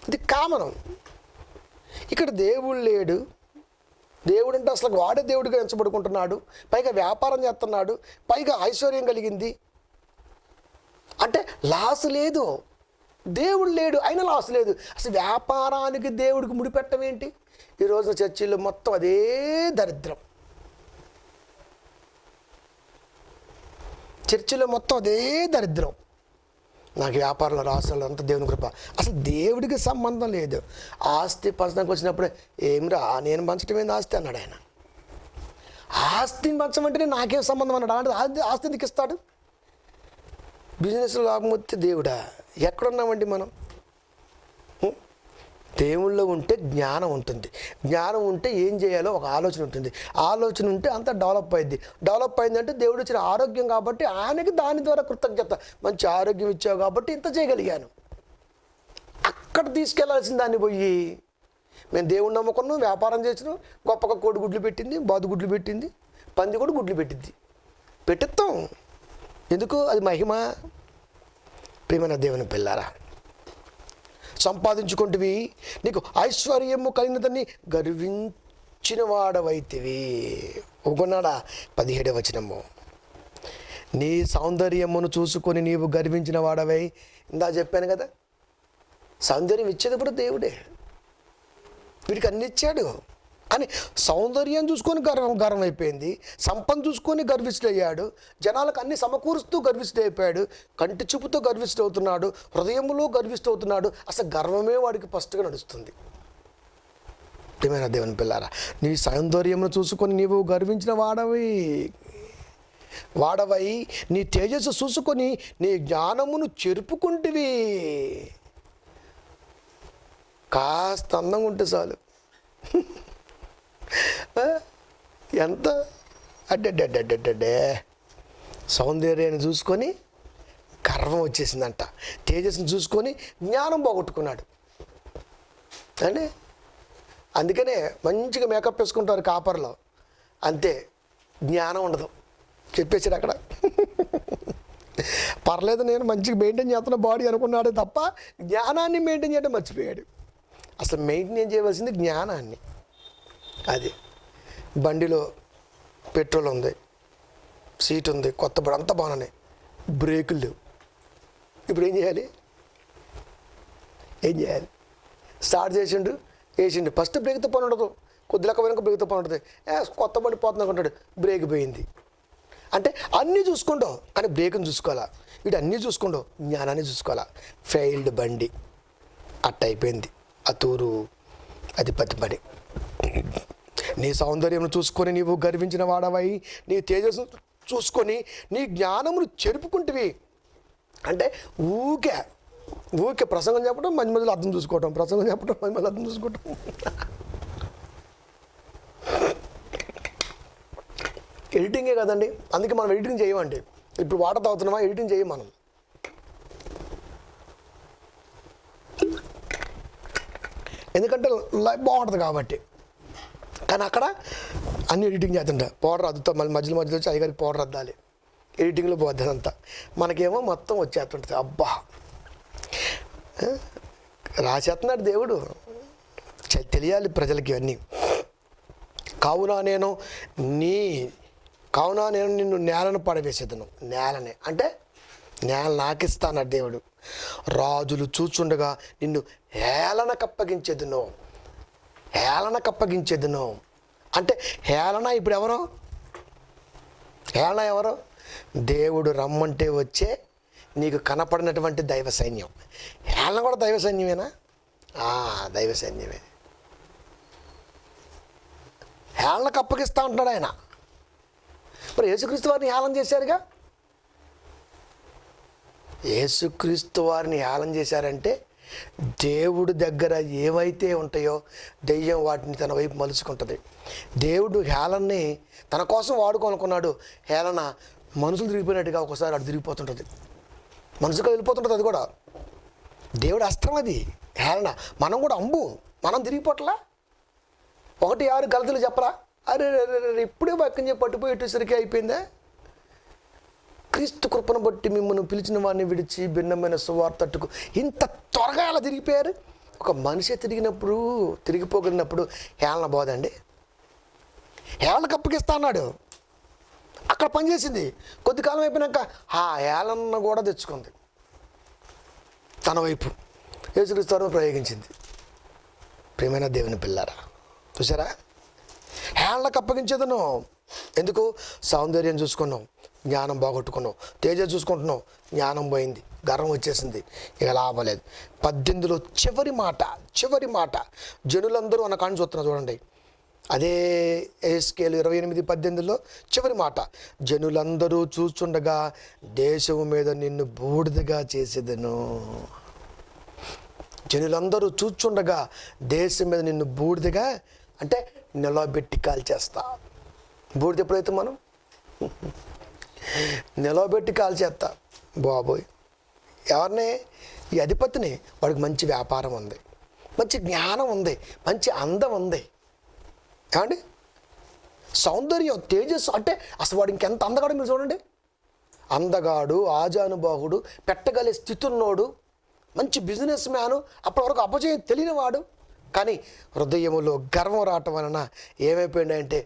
ఇది కామనం. ఇక్కడ దేవుడు లేడు. దేవుడు అంటే అసలు వాడే దేవుడిగా ఎంచబడుకుంటున్నాడు, పైగా వ్యాపారం చేస్తున్నాడు, పైగా ఐశ్వర్యం కలిగింది. అంటే లాస్ లేదు, దేవుడు లేడు అయినా లాస్ లేదు. అసలు వ్యాపారానికి దేవుడికి ముడిపెట్టం ఏంటి? ఈరోజు చర్చిల్లో మొత్తం అదే దరిద్రం. చర్చిలో మొత్తం అదే దరిద్రం. నాకు వ్యాపారంలో రాష్ట్రాలు అంతా దేవుని కృప. అసలు దేవుడికి సంబంధం లేదు. ఆస్తి పంచడానికి వచ్చినప్పుడే ఏమిరా నేను పంచడం ఏంది ఆస్తి అన్నాడు ఆయన. ఆస్తిని పంచమంటేనే నాకేం సంబంధం అన్నాడు. అంటే ఆస్తి ఎందుకు ఇస్తాడు? బిజినెస్లో లాభం వస్తే దేవుడా? ఎక్కడున్నామండి మనం? దేవుళ్ళో ఉంటే జ్ఞానం ఉంటుంది. జ్ఞానం ఉంటే ఏం చేయాలో ఒక ఆలోచన ఉంటుంది. ఆలోచన ఉంటే అంతా డెవలప్ అయింది. డెవలప్ అయిందంటే దేవుడు ఇచ్చిన ఆరోగ్యం కాబట్టి ఆయనకి దాని ద్వారా కృతజ్ఞత. మంచి ఆరోగ్యం ఇచ్చావు కాబట్టి ఇంత చేయగలిగాను. అక్కడ తీసుకెళ్లాల్సిన దాన్ని పోయి మేము దేవుడిని నమ్ముకున్నాం, వ్యాపారం చేసినాం, గొప్పగా కోడి గుడ్లు పెట్టింది, బాదు గుడ్లు పెట్టింది, పంది కూడా గుడ్లు పెట్టింది. పెట్టిస్తాం ఎందుకు? అది మహిమ. ప్రియమైన దేవుని పిల్లారా, సంపాదించుకుంటువి, నీకు ఐశ్వర్యము కలిగినదని గర్వించిన వాడవైతివి. ఒగున్నాడా? 17వ వచనము. నీ సౌందర్యమును చూసుకొని నీవు గర్వించిన వాడవై, ఇందా చెప్పాను కదా, సౌందర్యం ఇచ్చేది కూడా దేవుడే. వీడికి అన్ని ఇచ్చాడు, కానీ సౌందర్యం చూసుకొని గర్వం అయిపోయింది, సంపద చూసుకొని గర్విష్ఠుడయ్యాడు, జనాలకు అన్ని సమకూరుస్తూ గర్విష్ఠుడైపోయాడు, కంటి చూపుతో గర్విష్ఠుడవుతున్నాడు, హృదయంలో గర్విష్ఠుడవుతున్నాడు. అసలు గర్వమే వాడికి ఫస్ట్గా నడుస్తుంది. ప్రియమైన దేవుని పిల్లారా, నీ సౌందర్యమును చూసుకొని నీవు గర్వించిన వాడవై నీ తేజస్సు చూసుకొని నీ జ్ఞానమును చెరుపుకుంటివి. కాస్త అందంగా ఉంటే చాలు, ఎంత అడ్డే సౌందర్యాన్ని చూసుకొని గర్వం వచ్చేసిందంట, తేజస్సుని చూసుకొని జ్ఞానం పోగొట్టుకున్నాడు అండి. అందుకనే మంచిగా మేకప్ వేసుకుంటారు కాపర్లో, అంతే, జ్ఞానం ఉండదు. చెప్పేసాడు అక్కడ. పర్లేదు, నేను మంచిగా మెయింటైన్ చేస్తున్న బాడీ అనుకున్నాడు తప్ప జ్ఞానాన్ని మెయింటైన్ చేయడం మర్చిపోయాడు. అసలు మెయింటైన్ చేయవలసింది జ్ఞానాన్ని. అది బండిలో పెట్రోల్ ఉంది, సీట్ ఉంది, కొత్త బండి అంతా బాగున్నాయి, బ్రేకులు లేవు. ఇప్పుడు ఏం చేయాలి? స్టార్ట్ వేసిండు, ఫస్ట్ బ్రేక్తో పని ఉండదు, కొద్ది లెక్క వెనక బ్రేక్తో పని ఉంటుంది. కొత్త బండి పోతుంది అనుకుంటాడు, బ్రేక్ పోయింది. అంటే అన్నీ చూసుకుంటావు కానీ బ్రేక్ని చూసుకోవాలా, వీడు అన్నీ చూసుకుంటావు, జ్ఞానాన్ని చూసుకోవాలా. ఫెయిల్డ్ బండి అట్ట అయిపోయింది, అతూరు అధిపతి పడి. నీ సౌందర్యం చూసుకొని నీవు గర్వించిన వాడవై నీ తేజస్సు చూసుకొని నీ జ్ఞానమును చెరుపుకుంటివి. అంటే ఊకే ప్రసంగం చెప్పడం, మధ్య మధ్యలో అర్థం చూసుకోవటం, ప్రసంగం చెప్పడం, మధ్య మధ్యలో అర్థం చూసుకోవటం. ఎడిటింగే కదండి, అందుకే మనం ఎడిటింగ్ చేయమండి. ఇప్పుడు వాటర్ తాగుతున్నామా, ఎడిటింగ్ చేయం మనం. ఎందుకంటే లైఫ్ బాగుంటుంది కాబట్టి. కానీ అక్కడ అన్ని ఎడిటింగ్ చేస్తుంటా, పౌడర్ అద్దుతా, మళ్ళీ మధ్యలో వచ్చి అయ్యగారికి పౌడర్ అద్దాలి, ఎడిటింగ్లో పోద్ది అంతా. మనకేమో మొత్తం వచ్చేస్తుంటుంది. అబ్బా, రాసేస్తున్నాడు దేవుడు, తెలియాలి ప్రజలకి ఇవన్నీ. కావున నేను నిన్ను నేలను పడవేసేదను. నేలనే అంటే నేల నాకిస్తాను దేవుడు. రాజులు చూచుండగా నిన్ను హేళనకప్పగించేదును. అంటే హేళన ఇప్పుడు హేళన ఎవరు? దేవుడు రమ్మంటే వచ్చే నీకు కనపడినటువంటి దైవ సైన్యం. హేళన కూడా దైవ సైన్యమేనా? దైవ సైన్యమే. హేళనకు అప్పగిస్తూ ఉంటున్నాడు ఆయన. మరి యేసుక్రీస్తు వారిని హేళన చేశారుగా. యేసుక్రీస్తు వారిని హేళన చేశారంటే దేవుడి దగ్గర ఏవైతే ఉంటాయో దెయ్యం వాటిని తన వైపు మలుచుకుంటుంది. దేవుడు హేళనని తన కోసం వాడుకోనుకున్నాడు. హేళన మనుషులు తిరిగిపోయినట్టుగా ఒకసారి అటు తిరిగిపోతుంటుంది, మనసుగా వెళ్ళిపోతుంటుంది. అది కూడా దేవుడు అస్త్రం, అది హేళన. మనం కూడా మనం తిరిగిపోట్లా. 1:6 గలతీలు చెప్పరా? అరే ఇప్పుడే పక్కన చెప్పి పట్టుపోయి ఇటుసరికి అయిపోయిందా? క్రీస్తు కృపను బట్టి మిమ్మల్ని పిలిచిన వారిని విడిచి భిన్నమైన సువార్తట్టుకు ఇంత త్వరగా అలా తిరిగిపోయారు. ఒక మనిషి తిరిగిపోగలిగినప్పుడు హేళన బోదండి. హేళనకు అప్పగిస్తా అన్నాడు, అక్కడ పనిచేసింది. కొద్ది కాలం అయిపోయినాక హేళన కూడా తెచ్చుకుంది తన వైపు, యేసుక్రీస్తు ప్రయోగించింది. ప్రియమైన దేవుని పిల్లారా, చూసారా? హేళనకు అప్పగించేదను. ఎందుకు? సౌందర్యం చూసుకున్నావు, జ్ఞానం బాగొట్టుకున్నావు. తేజ చూసుకుంటున్నావు, జ్ఞానం పోయింది, గర్వం వచ్చేసింది, ఇక లాభలేదు. 18లో చివరి మాట జనులందరూ అన్న కాని చూస్తున్నా చూడండి. అదే ఎహెజ్కేలు 28:18లో చివరి మాట, జనులందరూ చూస్తుండగా దేశము మీద నిన్ను బూడిదగా చేసేదను. జనులందరూ చూస్తుండగా దేశం మీద నిన్ను బూడిదగా అంటే నిలబెట్టి కాల్చేస్తా. బూడిద ఎప్పుడైతే మనం నిలబెట్టి కాల్చేస్తా. బాబోయ్, ఎవరిని? ఈ అధిపతిని. వాడికి మంచి వ్యాపారం ఉంది, మంచి జ్ఞానం ఉంది, మంచి అందం ఉంది. ఏమండి? సౌందర్యం, తేజస్సు. అంటే అసలు వాడు ఇంకెంత అందగాడు మీరు చూడండి. అందగాడు, ఆజానుబాహుడు, పెట్టగలే స్థితి ఉన్నోడు, మంచి బిజినెస్ మ్యాను, అప్పటి వరకు అపజయం తెలియనివాడు. కానీ హృదయములో గర్వం రావటం వలన ఏమైపోయాడంటే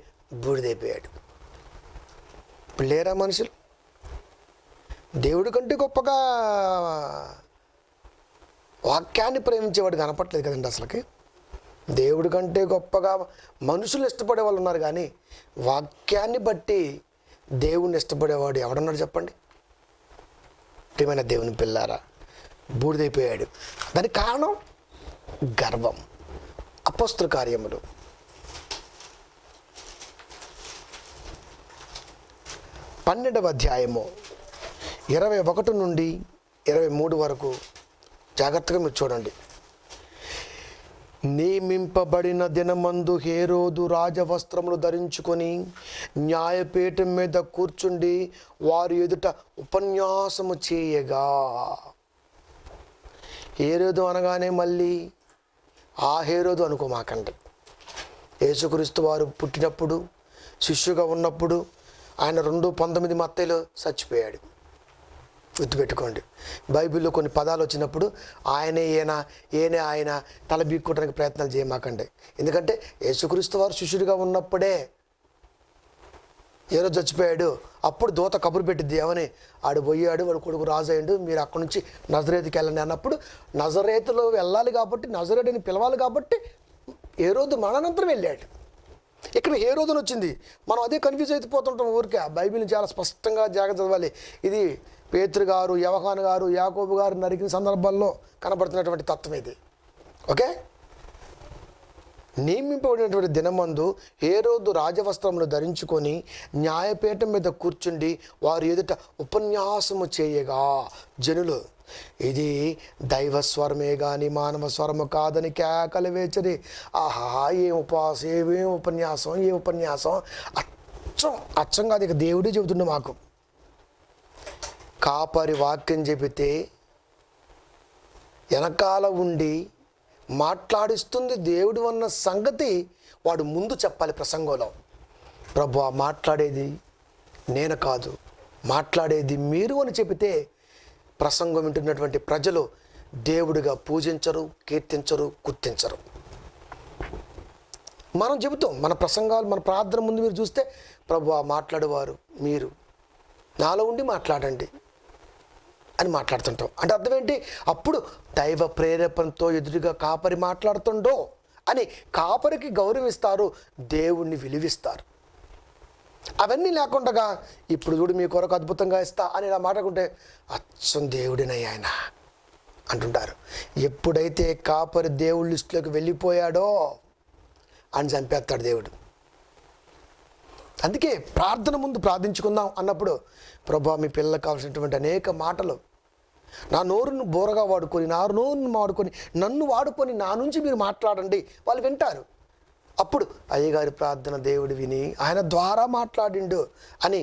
బూడిదైపోయాడు. ఇప్పుడు లేరా మనుషులు? దేవుడి కంటే గొప్పగా వాక్యాన్ని ప్రేమించేవాడు కనపట్లేదు కదండి అసలుకి. దేవుడి కంటే గొప్పగా మనుషులు ఇష్టపడే వాళ్ళు ఉన్నారు, కానీ వాక్యాన్ని బట్టి దేవుణ్ణి ఇష్టపడేవాడు ఎవడున్నాడు చెప్పండి? ప్రియమైన దేవుని పిల్లారా, బూడిదైపోయాడు. దానికి కారణం గర్వం. అపొస్తలుల కార్యములు 12వ అధ్యాయము 21 నుండి 23 వరకు జాగ్రత్తగా మీరు చూడండి. నియమింపబడిన దినమందు హేరోదు రాజవస్త్రములు ధరించుకొని న్యాయపీఠం మీద కూర్చుండి వారి ఎదుట ఉపన్యాసము చేయగా. హేరోదు అనగానే మళ్ళీ ఆ హేరోదు అనుకోమాకండి. యేసుక్రీస్తు వారు పుట్టినప్పుడు, శిష్యుగా ఉన్నప్పుడు ఆయన 2:19 మత్తయిలో చచ్చిపోయాడు. గుర్తుపెట్టుకోండి. బైబిల్లో కొన్ని పదాలు వచ్చినప్పుడు ఆయనే ఈయనే ఆయన తల బీక్కోవడానికి ప్రయత్నాలు చేయమాకండి. ఎందుకంటే యేసుక్రీస్తు వారు శిష్యుడిగా ఉన్నప్పుడే ఏ రోజు చచ్చిపోయాడు, అప్పుడు దూత కబురు పెట్టిద్ది ఏమని, ఆడు పోయాడు, వాడు కొడుకు రాజు అయ్యాడు, మీరు అక్కడి నుంచి నజరేతుకి వెళ్ళండి అన్నప్పుడు నజరేతులో వెళ్ళాలి కాబట్టి, నజరేతుని పిలవాలి కాబట్టి ఏ రోజు మరణానంతరం వెళ్ళాడు. ఇక్కడ ఏ రోజున వచ్చింది, మనం అదే కన్ఫ్యూజ్ అయిపోతుంటాం ఊరికే. బైబిల్ని చాలా స్పష్టంగా జాగ్రత్త చదవాలి. ఇది పేతురు గారు, యోహాను గారు, యాకోబు గారు నరికిన సందర్భాల్లో కనబడుతున్నటువంటి తత్వం ఇది. ఓకే. నియమింపబడినటువంటి దినమందు హేరోదు రాజవస్త్రములు ధరించుకొని న్యాయపీఠం మీద కూర్చుండి వారి ఎదుట ఉపన్యాసము చేయగా జనులు ఇది దైవస్వరమే కానీ మానవ స్వరము కాదని కేకలు వేచరి. ఆహా, ఏం ఉపవాసం, ఏం ఉపన్యాసం. అచ్చంగా అది దేవుడే చెబుతుండే మాకు. కాపరి వాక్యం చెబితే వెనకాల ఉండి మాట్లాడిస్తుంది దేవుడు అన్న సంగతి వాడు ముందు చెప్పాలి ప్రసంగంలో. ప్రభువా, మాట్లాడేది నేను కాదు, మాట్లాడేది మీరు అని చెబితే ప్రసంగం వింటున్నటువంటి ప్రజలు దేవుడిగా పూజించరు, కీర్తించరు, గుర్తించరు. మనం చెబుతాం మన ప్రసంగాలు, మన ప్రార్థన ముందు మీరు చూస్తే, ప్రభువా మాట్లాడేవారు మీరు, నాలో ఉండి మాట్లాడండి అని మాట్లాడుతుంటాం. అంటే అర్థం ఏంటి? అప్పుడు దైవ ప్రేరేపణతో ఎదురుగా కాపరి మాట్లాడుతుండో అని కాపరికి గౌరవిస్తారు, దేవుణ్ణి విలువిస్తారు. అవన్నీ లేకుండా ఇప్పుడు చూడు మీ కొరకు అద్భుతంగా ఇస్తా అని ఇలా మాట్లాడుకుంటే అచ్చం దేవుడినయ్య ఆయన అంటుంటారు. ఎప్పుడైతే కాపరి దేవుడి లిస్టులోకి వెళ్ళిపోయాడో అని చంపేస్తాడు దేవుడు. అందుకే ప్రార్థన ముందు ప్రార్థించుకుందాం అన్నప్పుడు, ప్రభా మీ పిల్లలకు కావాల్సినటువంటి అనేక మాటలు నా నోరును బోరగా వాడుకొని, నా నోరును వాడుకొని, నన్ను వాడుకొని నా నుంచి మీరు మాట్లాడండి, వాళ్ళు వింటారు. అప్పుడు అయ్యగారి ప్రార్థన దేవుడు విని ఆయన ద్వారా మాట్లాడిండు అని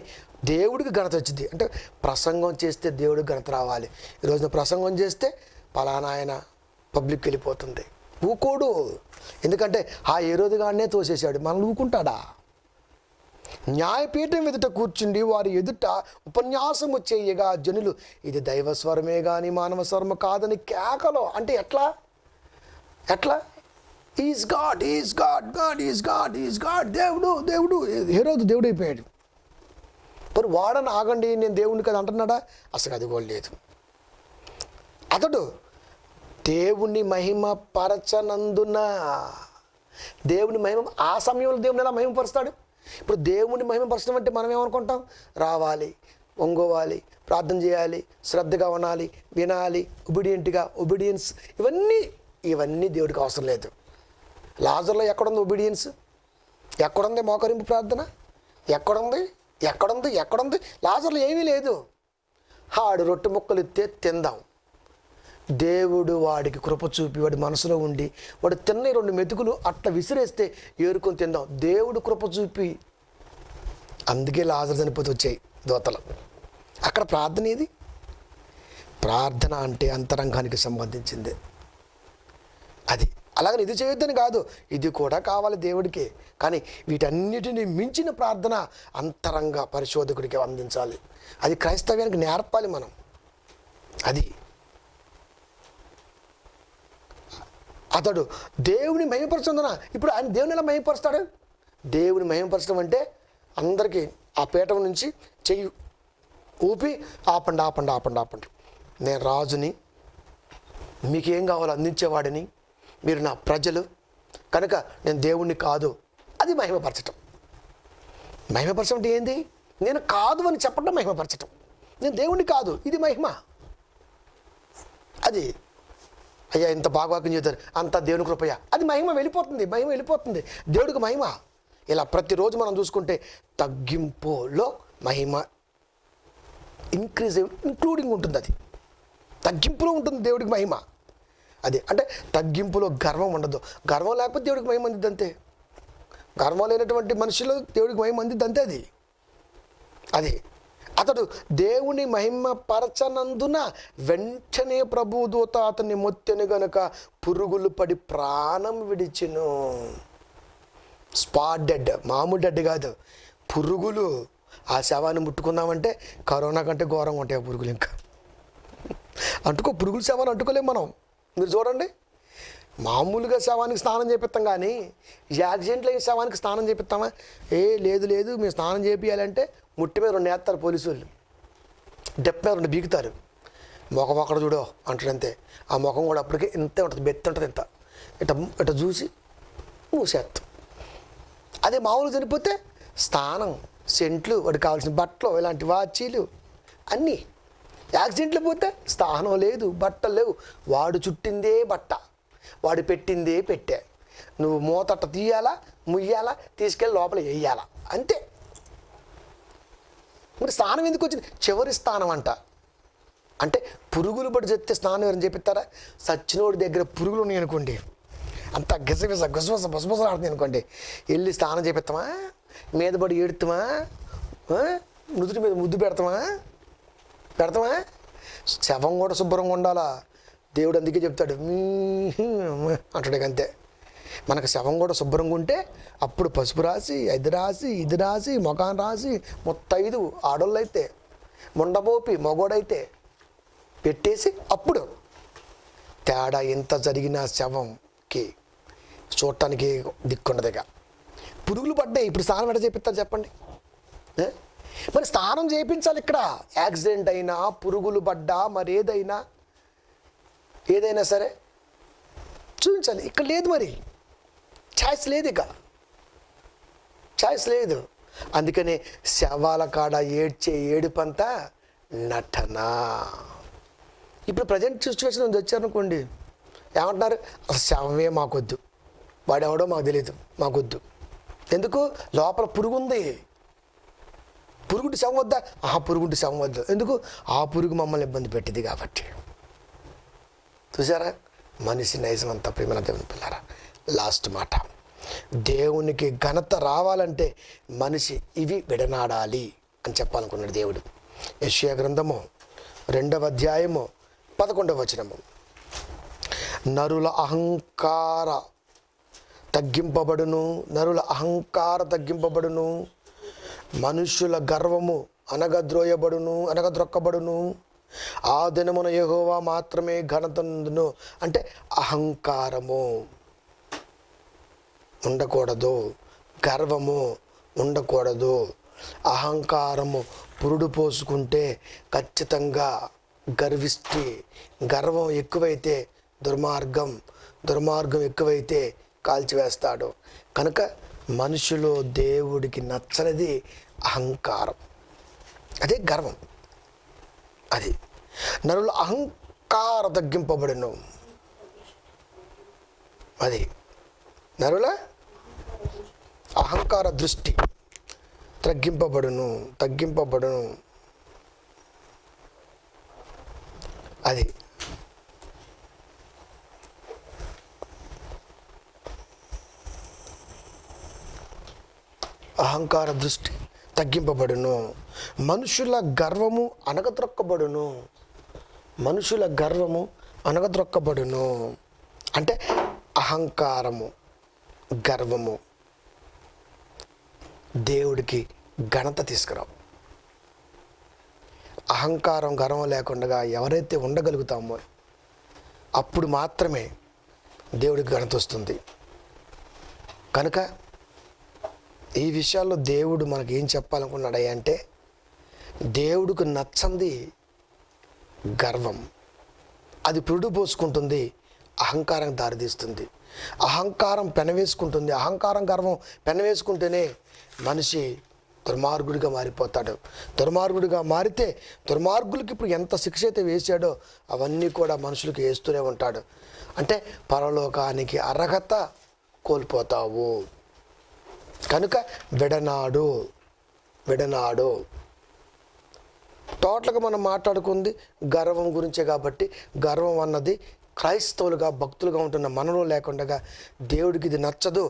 దేవుడికి ఘనత వచ్చింది. అంటే ప్రసంగం చేస్తే దేవుడికి ఘనత రావాలి. ఈరోజున ప్రసంగం చేస్తే పలానా ఆయన పబ్లిక్ వెళ్ళిపోతుంది, ఊకోడు. ఎందుకంటే ఆ ఏ రోజుగానే తోసేశాడు, మనల్ని ఊకుంటాడా? న్యాయపీఠం ఎదుట కూర్చుండి వారి ఎదుట ఉపన్యాసము చేయగా జనులు ఇది దైవస్వరమే కానీ మానవ స్వరము కాదని కేకలో. అంటే ఎట్లా ఈజ్ గాడ్, దేవుడు హేరోదు దేవుడు అయిపోయాడు. మరి వాడని ఆగండి నేను దేవుడిని కదా అంటున్నాడా? అసలు అది కూడా లేదు. అతడు దేవుని మహిమ పరచనందున, దేవుని మహిమ ఆ సమయంలో దేవుని ఎలా మహిమపరుస్తాడు? ఇప్పుడు దేవుని మహిమపరచడం అంటే మనం ఏమనుకుంటాం? రావాలి, ఒంగోవాలి, ప్రార్థన చేయాలి, శ్రద్ధగా ఉండాలి, వినాలి, ఒబీడియన్స్, ఇవన్నీ దేవుడికి అవసరం లేదు. లాజర్లో ఎక్కడుంది ఒబీడియన్స్? ఎక్కడుంది మోకరింపు ప్రార్థన? ఎక్కడుంది? లాజర్లో ఏమీ లేదు. ఆడు రొట్టె ముక్కలు ఇస్తే తిందాం. దేవుడు వాడికి కృప చూపి వాడి మనసులో ఉండి వాడు తిన్న 2 మెతుకులు అట్లా విసిరేస్తే ఏరుకొని తిందాం. దేవుడు కృప చూపి, అందుకే లాజరు చనిపోతే వచ్చాయి దోతలు. అక్కడ ప్రార్థన ఏది? ప్రార్థన అంటే అంతరంగానికి సంబంధించింది. అది అలాగని ఇది చేయొద్దని కాదు, ఇది కూడా కావాలి దేవుడికి. కానీ వీటన్నిటిని మించిన ప్రార్థన అంతరంగ పరిశోధకుడికి అందించాలి. అది క్రైస్తవ్యానికి నేర్పాలి మనం. అది అతడు దేవుని మహిమపరచుందన. ఇప్పుడు ఆయన దేవుని ఎలా మహిమపరుస్తాడు? దేవుని మహిమపరచడం అంటే అందరికీ ఆ పీఠం నుంచి చెయ్యి ఊపి ఆపండి ఆపండి ఆపండి ఆపండి, నేను రాజుని, మీకేం కావాలో అందించేవాడిని, మీరు నా ప్రజలు కనుక నేను దేవుణ్ణి కాదు. అది మహిమపరచటం. మహిమపరచడం అంటే ఏంది? నేను కాదు అని చెప్పడం మహిమపరచటం. నేను దేవుణ్ణి కాదు, ఇది మహిమ. అది అయ్యా ఇంత బాగా వాక్యం చేస్తారు, అంత దేవుని కృపయ్య, అది మహిమ వెళ్ళిపోతుంది. మహిమ వెళ్ళిపోతుంది, దేవుడికి మహిమ. ఇలా ప్రతిరోజు మనం చూసుకుంటే తగ్గింపులో మహిమ ఇంక్లూడింగ్ ఉంటుంది. అది తగ్గింపులో ఉంటుంది దేవుడికి మహిమ. అది అంటే తగ్గింపులో గర్వం ఉండదు. గర్వం లేకపోతే దేవుడికి మహిమ అందిద్ది అంతే. గర్వం లేనటువంటి మనుషులు దేవుడికి మహిమ అందిద్ది అంతే. అది అతడు దేవుని మహిమ పరచనందున వెంటనే ప్రభుదూత అతన్ని మొత్తెను గనుక పురుగులు పడి ప్రాణం విడిచెను. స్పాట్ డెడ్, మామూలు డెడ్ కాదు, పురుగులు. ఆ శవాన్ని ముట్టుకుందామంటే కరోనా కంటే ఘోరంగా ఉంటాయి ఆ పురుగులు. ఇంకా పురుగుల శవాన్ని అంటుకోలేము మనం. మీరు చూడండి, మామూలుగా శవానికి స్నానం చేపిస్తాం, కానీ యాక్సిడెంట్లో ఈ శవానికి స్నానం చేపిస్తామా? లేదు లేదు, మీరు స్నానం చేపియాలంటే ముట్టి మీద 2 వేస్తారు పోలీసు వాళ్ళు, డెప్ మీద 2 బీగుతారు. ముఖం అక్కడ చూడో అంటాడు అంతే. ఆ ముఖం కూడా అప్పటికే ఇంతే ఉంటుంది, బెత్తి ఉంటుంది, ఇంత ఇట చూసి మూసేస్తాం. అదే మామూలు చనిపోతే స్నానం, సెంట్లు, వాడికి కావాల్సిన బట్టలు, ఇలాంటి వాచీలు అన్నీ. యాక్సిడెంట్లు పోతే స్నానం లేదు, బట్టలు లేవు, వాడు చుట్టిందే బట్ట, వాడు పెట్టిందే పెట్టే. నువ్వు మూతట్ట తీయాలా, ముయ్యాలా, తీసుకెళ్ళి లోపల వేయాలా, అంతే. మరి స్నానం ఎందుకు వచ్చింది? చివరి స్నానం అంట. అంటే పురుగులు పడి చెప్తే స్నానం ఎవరని చెప్పిస్తారా? సచ్చినోడి దగ్గర పురుగులు ఉన్నాయి అనుకోండి, అంత గిసగిస గుసగుస బుసబుస ఆడుతుంది అనుకోండి, వెళ్ళి స్నానం చేపిస్తామా? మీద పడి ఏడుతామా? నుదుటి మీద ముద్దు పెడతామా? శవం కూడా శుభ్రంగా ఉండాలా. దేవుడు అందుకే చెప్తాడు అంటాడు. అంతే. మనకు శవం కూడా శుభ్రంగా ఉంటే అప్పుడు పసుపు రాసి, అది రాసి, ఇది రాసి, ముఖాన్ని రాసి, మొత్తం 5 ఆడోళ్ళు అయితే, ముండబోపి మగోడైతే పెట్టేసి అప్పుడు తేడా. ఎంత జరిగిన శవంకి చూడటానికి దిక్కుండదుగా. పురుగులు పడ్డాయి, ఇప్పుడు స్నానం ఎట్లా చేపిస్తారు చెప్పండి? మరి స్నానం చేయించాలి ఇక్కడ. యాక్సిడెంట్ అయినా, పురుగులు పడ్డా, మరి ఏదైనా సరే చూపించాలి. ఇక్కడ లేదు, మరి ఛాయిస్ లేదు, ఇక ఛాయిస్ లేదు. అందుకనే శవాల కాడ ఏడ్చే ఏడుపంతా నటన. ఇప్పుడు ప్రజెంట్ సిచ్యువేషన్ నుంచి వచ్చారనుకోండి, ఏమంటున్నారు? అసలు శవమే మాకొద్దు, వాడెవడో మాకు తెలియదు, మాకొద్దు. ఎందుకు? లోపల పురుగు ఉంది. పురుగుంటి శవం వద్దా? పురుగుంటి శవం వద్దు. ఎందుకు? ఆ పురుగు మమ్మల్ని ఇబ్బంది పెట్టింది కాబట్టి. చూసారా మనిషి నైజం అంతా? ప్రేమల దేవుని పిల్లారా, లాస్ట్ మాట, దేవునికి ఘనత రావాలంటే మనిషి ఇవి విడనాడాలి అని చెప్పాలనుకున్నాడు దేవుడు. యెషయా గ్రంథము 2వ అధ్యాయము 11వ వచనము, నరుల అహంకార తగ్గింపబడును, నరుల అహంకార తగ్గింపబడును, మనుష్యుల గర్వము అనగద్రొక్కబడును. ఆ దినమున యెహోవా మాత్రమే ఘనత నందును. అంటే అహంకారము ఉండకూడదు, గర్వము ఉండకూడదు. అహంకారము పురుడు పోసుకుంటే ఖచ్చితంగా గర్విష్టి. గర్వం ఎక్కువైతే దుర్మార్గం ఎక్కువైతే కాల్చివేస్తాడు. కనుక మనుషులు దేవుడికి నచ్చనిది అహంకారం, అదే గర్వం. అది నరుల అహంకార తగ్గింపబడును. అది నరుల అహంకార దృష్టి తగ్గింపబడును. అది అహంకార దృష్టి తగ్గింపబడును. మనుషుల గర్వము అనగద్రొక్కబడును. అంటే అహంకారము, గర్వము దేవుడికి ఘనత తీసుకురావు. అహంకారం, గర్వం లేకుండా ఎవరైతే ఉండగలుగుతామో అప్పుడు మాత్రమే దేవుడికి ఘనత వస్తుంది. కనుక ఈ విషయాల్లో దేవుడు మనకి ఏం చెప్పాలనుకున్నాడు అంటే, దేవుడికి నచ్చంది గర్వం. అది పురుడు పోసుకుంటుంది, అహంకారం దారితీస్తుంది. అహంకారం పెనవేసుకుంటుంది. అహంకారం గర్వం పెనవేసుకుంటేనే మనిషి దుర్మార్గుడిగా మారిపోతాడు. దుర్మార్గుడిగా మారితే దుర్మార్గులకి ఇప్పుడు ఎంత శిక్ష అయితే వేశాడో అవన్నీ కూడా మనుషులకు వేస్తూనే ఉంటాడు. అంటే పరలోకానికి అర్హత కోల్పోతావు. కనుక విడనాడు. టోటల్గా మనం మాట్లాడుకుంది గర్వం గురించే కాబట్టి గర్వం అన్నది క్రైస్తవులుగా భక్తులుగా ఉంటున్న మనలో లేకుండా దేవుడికి ఇది నచ్చదు.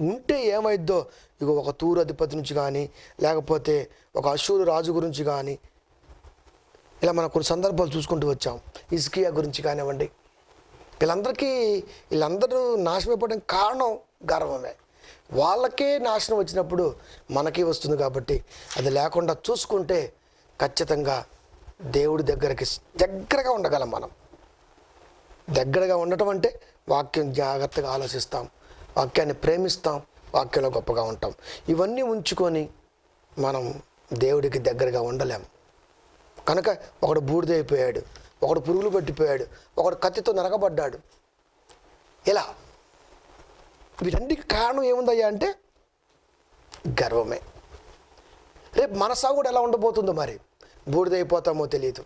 ఉంటే ఏమైద్దో, ఇక ఒక తూరు అధిపతి నుంచి కానీ లేకపోతే ఒక అశూరు రాజు గురించి కానీ ఇలా మనం కొన్ని సందర్భాలు చూసుకుంటూ వచ్చాం. హిజ్కియా గురించి కానివ్వండి. వీళ్ళందరూ నాశనమైపోవడానికి కారణం గర్వమే. వాళ్ళకే నాశనం వచ్చినప్పుడు మనకి వస్తుంది కాబట్టి అది లేకుండా చూసుకుంటే ఖచ్చితంగా దేవుడి దగ్గరగా ఉండగలం. మనం దగ్గరగా ఉండటం అంటే వాక్యం జాగ్రత్తగా ఆలోచిస్తాం, వాక్యాన్ని ప్రేమిస్తాం, వాక్యంలో గొప్పగా ఉంటాం. ఇవన్నీ ఉంచుకొని మనం దేవుడికి దగ్గరగా ఉండలేం. కనుక ఒకడు బూడిదైపోయాడు, ఒకడు పురుగులు పట్టిపోయాడు, ఒకడు కత్తితో నరకబడ్డాడు. ఇలా వీటన్నిటికి కారణం ఏముందయ్యా అంటే గర్వమే. రేపు మన సాగు కూడా ఎలా ఉండబోతుందో మరి. బూడిదైపోతామో తెలియదు,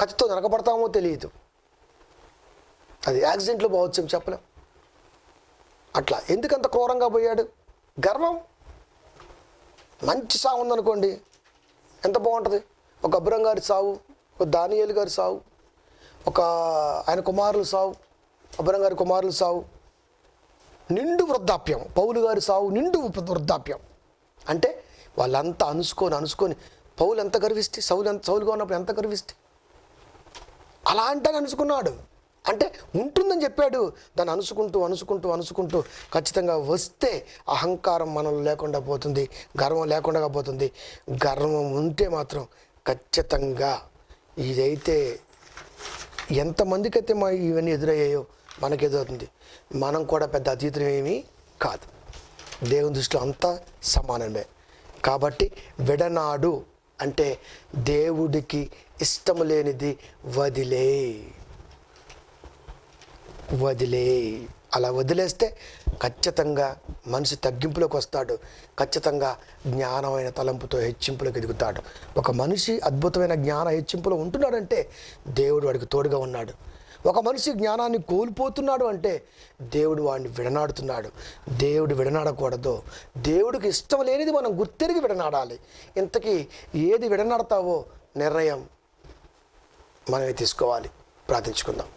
కత్తితో నరకబడతామో తెలియదు, అది యాక్సిడెంట్లో పోవచ్చు చెప్పలేం. అట్లా ఎందుకంత క్రూరంగా పోయాడు? గర్వం. మంచి సాగు ఉందనుకోండి, ఎంత బాగుంటుంది. ఒక అబ్రహం గారి సావు, ఒక దానియేలు గారి సావు, ఒక ఆయన కుమారుల సావు, అబ్రహం గారి కుమారుల సావు, నిండు వృద్ధాప్యం. పౌలు గారి సావు నిండు వృద్ధాప్యం. అంటే వాళ్ళంతా అనుసుకొని పౌలు ఎంత గర్విస్తే, సౌలుగా ఉన్నప్పుడు ఎంత గర్విస్తే అలా అంటే అనుసుకున్నాడు. అంటే ఉంటుందని చెప్పాడు. దాన్ని అనుసుకుంటూ ఖచ్చితంగా వస్తే అహంకారం మనలో లేకుండా పోతుంది, గర్వం లేకుండా పోతుంది. గర్వం ఉంటే మాత్రం ఖచ్చితంగా ఇదైతే ఎంతమందికి అయితే ఇవన్నీ ఎదురయ్యాయో మనకు ఎదురవుతుంది. మనం కూడా పెద్ద అతీతం ఏమీ కాదు. దేవుని దృష్టిలో అంతా సమానమే. కాబట్టి విడనాడు అంటే దేవుడికి ఇష్టం లేనిది వదిలే. అలా వదిలేస్తే ఖచ్చితంగా మనిషి తగ్గింపులోకి వస్తాడు. ఖచ్చితంగా జ్ఞానమైన తలంపుతో హెచ్చింపులోకి ఎదుగుతాడు. ఒక మనిషి అద్భుతమైన జ్ఞాన హెచ్చింపులో ఉంటున్నాడంటే దేవుడు వాడికి తోడుగా ఉన్నాడు. ఒక మనిషి జ్ఞానాన్ని కోల్పోతున్నాడు అంటే దేవుడు వాడిని విడనాడుతున్నాడు. దేవుడు విడనాడకూడదు. దేవుడికి ఇష్టం లేనిది మనం గుర్తెరిగి విడనాడాలి. ఇంతకీ ఏది విడనాడతావో నిర్ణయం మనమే తీసుకోవాలి. ప్రార్థించుకుందాం.